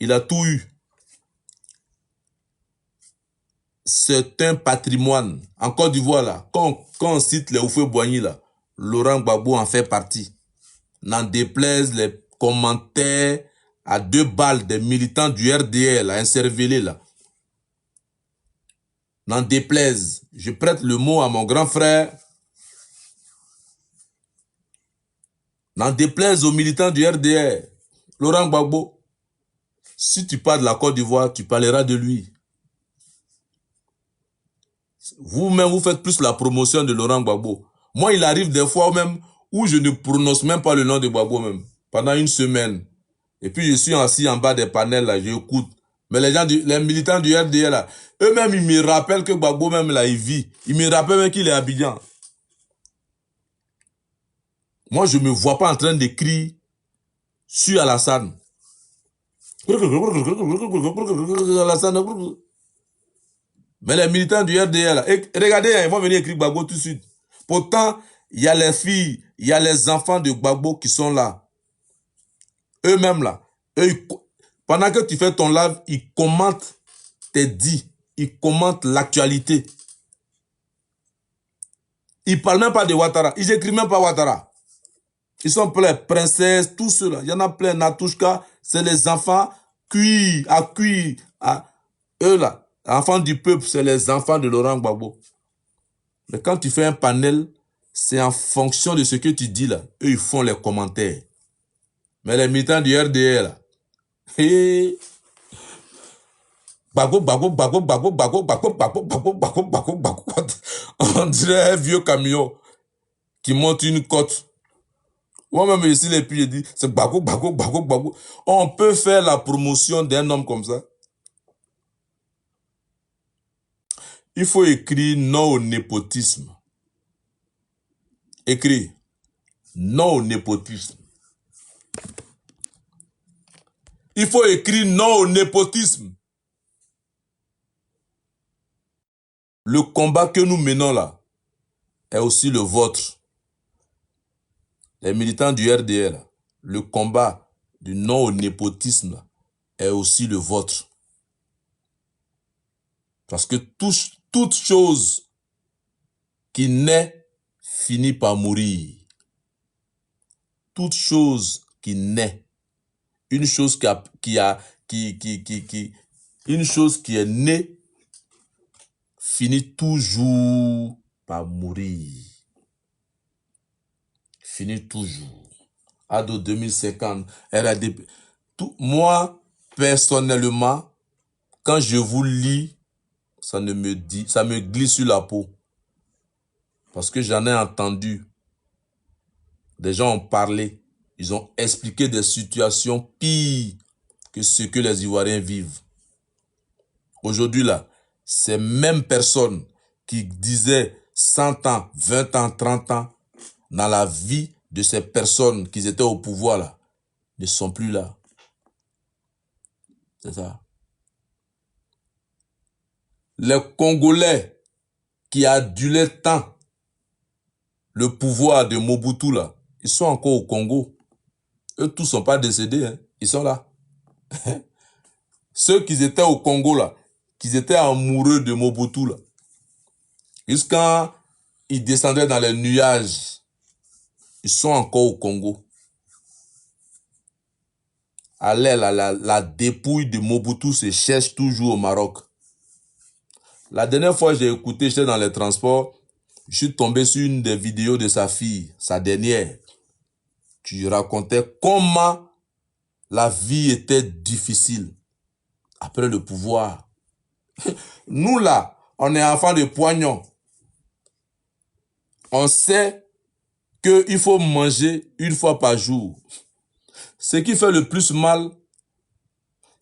Il a tout eu. C'est un patrimoine. En Côte d'Ivoire, là, quand on cite les Houphouët-Boigny, là, Laurent Gbagbo en fait partie. N'en déplaise les commentaires à 2 balles des militants du RDR, là, incervelés, là. N'en déplaise. Je prête le mot à mon grand frère. N'en déplaise aux militants du RDR. Laurent Gbagbo, Si tu parles de la Côte d'Ivoire, tu parleras de lui. Vous-même, vous faites plus la promotion de Laurent Gbagbo. Moi, il arrive des fois même où je ne prononce même pas le nom de Gbagbo même. Pendant une semaine. Et puis, je suis assis en bas des panels, là, j'écoute. Mais les militants du RDA, là, eux-mêmes, ils me rappellent que Gbagbo, même, là, il vit. Ils me rappellent même qu'il est à Abidjan. Moi, je ne me vois pas en train d'écrire sur Alassane. Mais les militants du RDA, là, regardez, ils vont venir écrire Gbagbo tout de suite. Pourtant, il y a les filles, il y a les enfants de Gbagbo qui sont là. Eux-mêmes, là. Pendant que tu fais ton live, ils commentent tes dits. Ils commentent l'actualité. Ils ne parlent même pas de Ouattara. Ils n'écrivent même pas Ouattara. Ils sont pleins, princesses, tout cela. Il y en a plein, Natouchka, c'est les enfants cuits, eux là. Enfants du peuple, c'est les enfants de Laurent Gbagbo. Mais quand tu fais un panel, c'est en fonction de ce que tu dis là. Eux, ils font les commentaires. Mais les militants du RDR là, on dirait un vieux camion qui monte une côte. Moi-même, ici, les pieds, je dis, c'est Gbagbo. On peut faire la promotion d'un homme comme ça. Il faut écrire non au népotisme. Écrire non au népotisme. Il faut écrire non au népotisme. Le combat que nous menons là est aussi le vôtre. Les militants du RDR, le combat du non au népotisme est aussi le vôtre. Parce que toute chose qui naît finit par mourir. Toute chose qui naît, une chose une chose qui est née finit toujours par mourir. Finit toujours. Ado 2050, RADP. Moi, personnellement, quand je vous lis, ça me glisse sur la peau. Parce que j'en ai entendu. Des gens ont parlé. Ils ont expliqué des situations pires que ce que les Ivoiriens vivent. Aujourd'hui, là, ces mêmes personnes qui disaient 100 ans, 20 ans, 30 ans, dans la vie de ces personnes qui étaient au pouvoir, là, ne sont plus là. C'est ça. Les Congolais qui adulaient tant le pouvoir de Mobutu, là, ils sont encore au Congo. Eux tous ne sont pas décédés, hein. Ils sont là. Ceux qui étaient au Congo, là, qui étaient amoureux de Mobutu, là, jusqu'à ils descendaient dans les nuages, ils sont encore au Congo. Allez, la dépouille de Mobutu se cherche toujours au Maroc. La dernière fois j'ai écouté, j'étais dans les transports, je suis tombé sur une des vidéos de sa fille, sa dernière, qui racontait comment la vie était difficile après le pouvoir. Nous là, on est enfants de poignons. On sait qu'il faut manger une fois par jour. Ce qui fait le plus mal,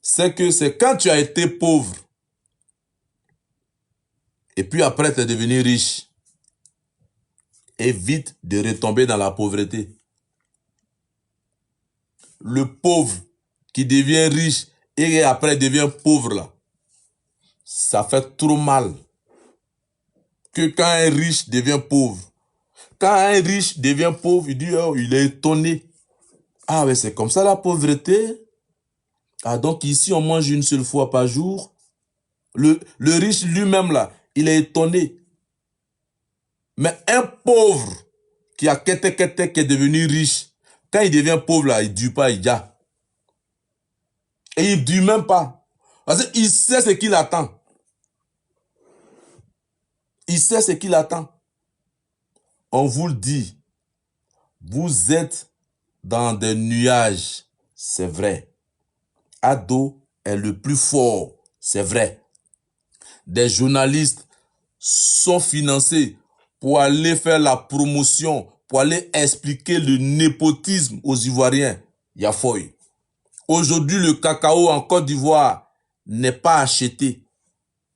c'est que c'est quand tu as été pauvre, et puis après tu es devenu riche, évite de retomber dans la pauvreté. Le pauvre qui devient riche et après devient pauvre là, ça fait trop mal que quand un riche devient pauvre. Quand un riche devient pauvre, il dit, oh, il est étonné. Ah ouais, c'est comme ça la pauvreté. Ah donc ici on mange une seule fois par jour. Le riche lui-même là, il est étonné. Mais un pauvre qui a qui est devenu riche, quand il devient pauvre là, il ne dure pas, il dit. Et il ne dure même pas. Parce qu'il sait ce qu'il attend. Il sait ce qu'il attend. On vous le dit. Vous êtes dans des nuages. C'est vrai. Ado est le plus fort, c'est vrai. Des journalistes sont financés pour aller faire la promotion, pour aller expliquer le népotisme aux Ivoiriens. Yafoy. Aujourd'hui, le cacao en Côte d'Ivoire n'est pas acheté.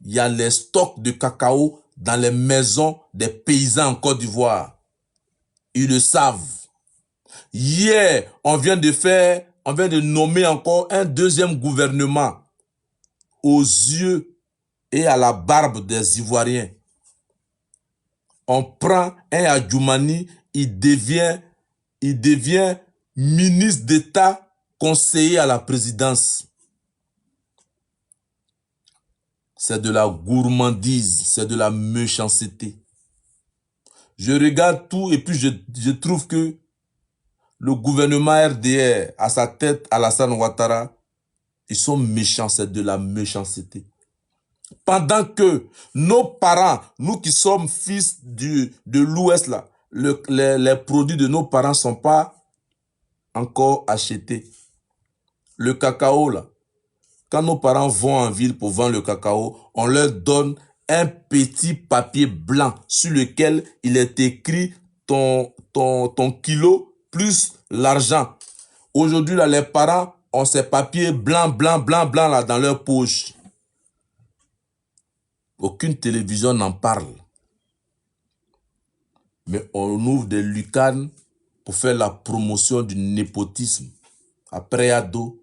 Il y a les stocks de cacao dans les maisons des paysans en Côte d'Ivoire. Ils le savent. Hier, on vient de nommer encore un deuxième gouvernement aux yeux et à la barbe des Ivoiriens. On prend un Adjoumani, il devient ministre d'État, conseiller à la présidence. C'est de la gourmandise, c'est de la méchanceté. Je regarde tout et puis je trouve que le gouvernement RDR, à sa tête, Alassane Ouattara, ils sont méchants, c'est de la méchanceté. Pendant que nos parents, nous qui sommes fils de l'Ouest, là, les produits de nos parents ne sont pas encore achetés. Le cacao, là, quand nos parents vont en ville pour vendre le cacao, on leur donne un petit papier blanc sur lequel il est écrit ton kilo plus l'argent. Aujourd'hui, là, les parents ont ces papiers blancs là, dans leur poche. Aucune télévision n'en parle. Mais on ouvre des lucarnes pour faire la promotion du népotisme. Après Ado,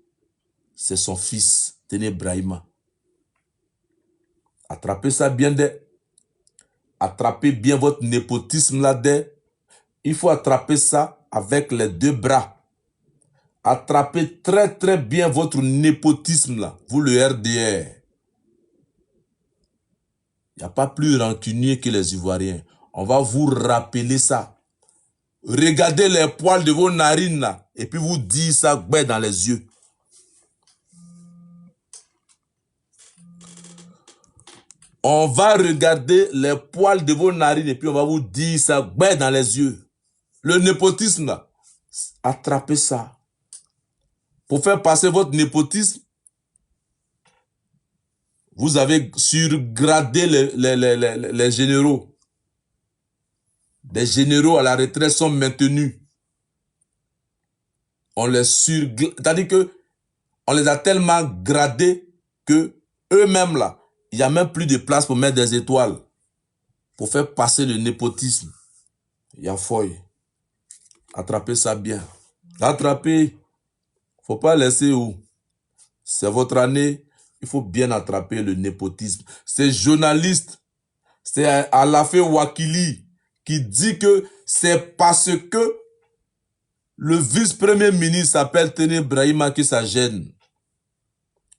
c'est son fils, Téné Brahima. Attrapez ça bien dès. Attrapez bien votre népotisme là dès. Il faut attraper ça avec les deux bras. Attrapez très bien votre népotisme là, vous le RDR. Il n'y a pas plus rancunier que les Ivoiriens. On va vous rappeler ça. Regardez les poils de vos narines là, et puis vous dites ça dans les yeux. On va regarder les poils de vos narines et puis on va vous dire ça dans les yeux. Le népotisme là, attrapez ça. Pour faire passer votre népotisme, vous avez surgradé les généraux. Des généraux à la retraite sont maintenus. On les c'est-à-dire que on les a tellement gradés que eux-mêmes là, il n'y a même plus de place pour mettre des étoiles. Pour faire passer le népotisme. Il y a foy. Attrapez ça bien. Attrapez. Faut pas laisser où. C'est votre année. Il faut bien attraper le népotisme. Ces journalistes, c'est Alafé Wakili qui dit que c'est parce que le vice-premier ministre s'appelle Téné Brahima que ça gêne.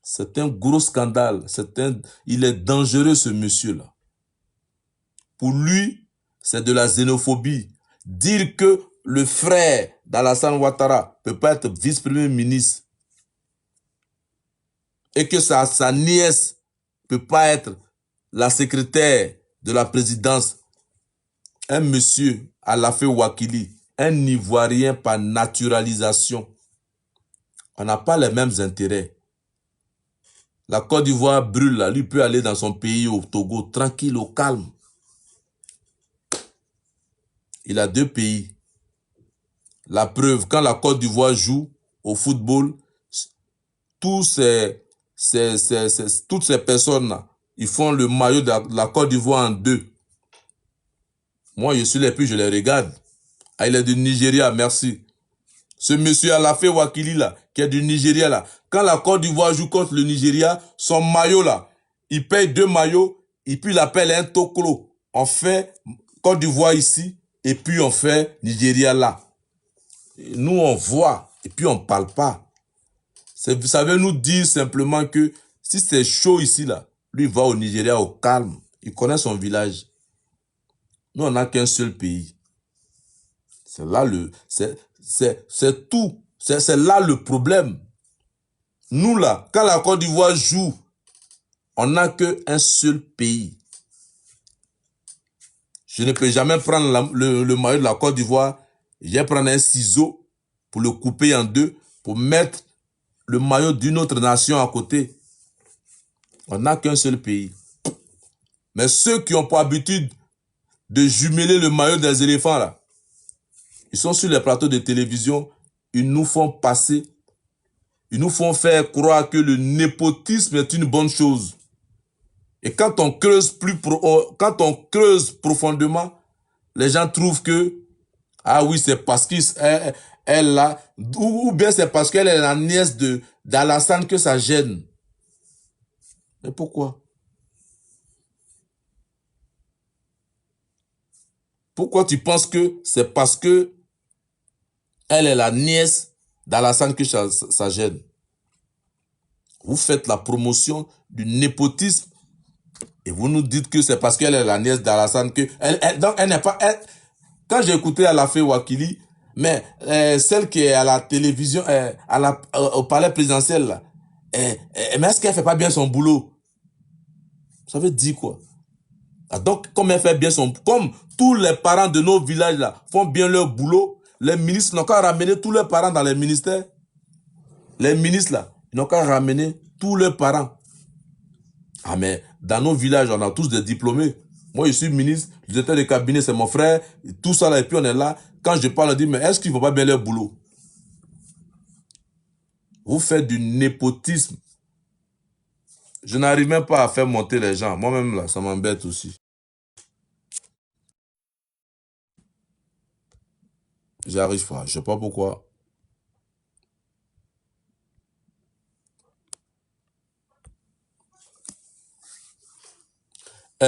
C'est un gros scandale. Il est dangereux ce monsieur-là. Pour lui, c'est de la xénophobie. Dire que le frère d'Alassane Ouattara ne peut pas être vice-premier ministre et que sa nièce ne peut pas être la secrétaire de la présidence. Un monsieur, Alafé Wakili, un Ivoirien par naturalisation. On n'a pas les mêmes intérêts. La Côte d'Ivoire brûle, là. Lui peut aller dans son pays, au Togo, tranquille, au calme. Il a deux pays. La preuve, quand la Côte d'Ivoire joue au football, toutes ces personnes-là, ils font le maillot de la Côte d'Ivoire en deux. Moi, je suis là, puis je les regarde. Ah, il est du Nigeria, merci. Ce monsieur Alafé Wakili, là, qui est du Nigeria, là, quand la Côte d'Ivoire joue contre le Nigeria, son maillot, là, il paye 2 maillots, et puis il appelle un toklo. On fait Côte d'Ivoire ici, et puis on fait Nigeria là. Et nous, on voit, et puis on ne parle pas. Ça veut nous dire simplement que si c'est chaud ici, là, lui va au Nigeria au calme. Il connaît son village. Nous, on n'a qu'un seul pays. C'est là c'est tout. C'est là le problème. Nous, là, quand la Côte d'Ivoire joue, on n'a qu'un seul pays. Je ne peux jamais prendre le maillot de la Côte d'Ivoire. Je vais prendre un ciseau pour le couper en deux, pour mettre le maillot d'une autre nation à côté. On n'a qu'un seul pays. Mais ceux qui ont pour habitude de jumeler le maillot des éléphants, là, ils sont sur les plateaux de télévision, ils nous font passer, ils nous font faire croire que le népotisme est une bonne chose. Et quand on creuse quand on creuse profondément, les gens trouvent que, ah oui, c'est parce qu'elle a, ou bien c'est parce qu'elle est la nièce d'Alassane que ça gêne. Mais pourquoi? Pourquoi tu penses que c'est parce que elle est la nièce d'Alassane que ça gêne? Vous faites la promotion du népotisme et vous nous dites que c'est parce qu'elle est la nièce d'Alassane que... donc elle n'est pas... quand j'ai écouté Alafé Wakili, mais celle qui est à la télévision, au palais présidentiel, là, mais est-ce qu'elle fait pas bien son boulot? Ça veut dire quoi? Ah, donc, comme elle fait bien comme tous les parents de nos villages là font bien leur boulot, les ministres n'ont qu'à ramener tous leurs parents dans les ministères. Les ministres là, ils n'ont qu'à ramener tous leurs parents. Ah mais dans nos villages, on a tous des diplômés. Moi, je suis ministre, le directeur de cabinet, c'est mon frère, tout ça là, et puis on est là. Quand je parle, on dit, mais est-ce qu'ils ne font pas bien leur boulot? Vous faites du népotisme. Je n'arrive même pas à faire monter les gens. Moi-même là, ça m'embête aussi. J'arrive pas, je sais pas pourquoi.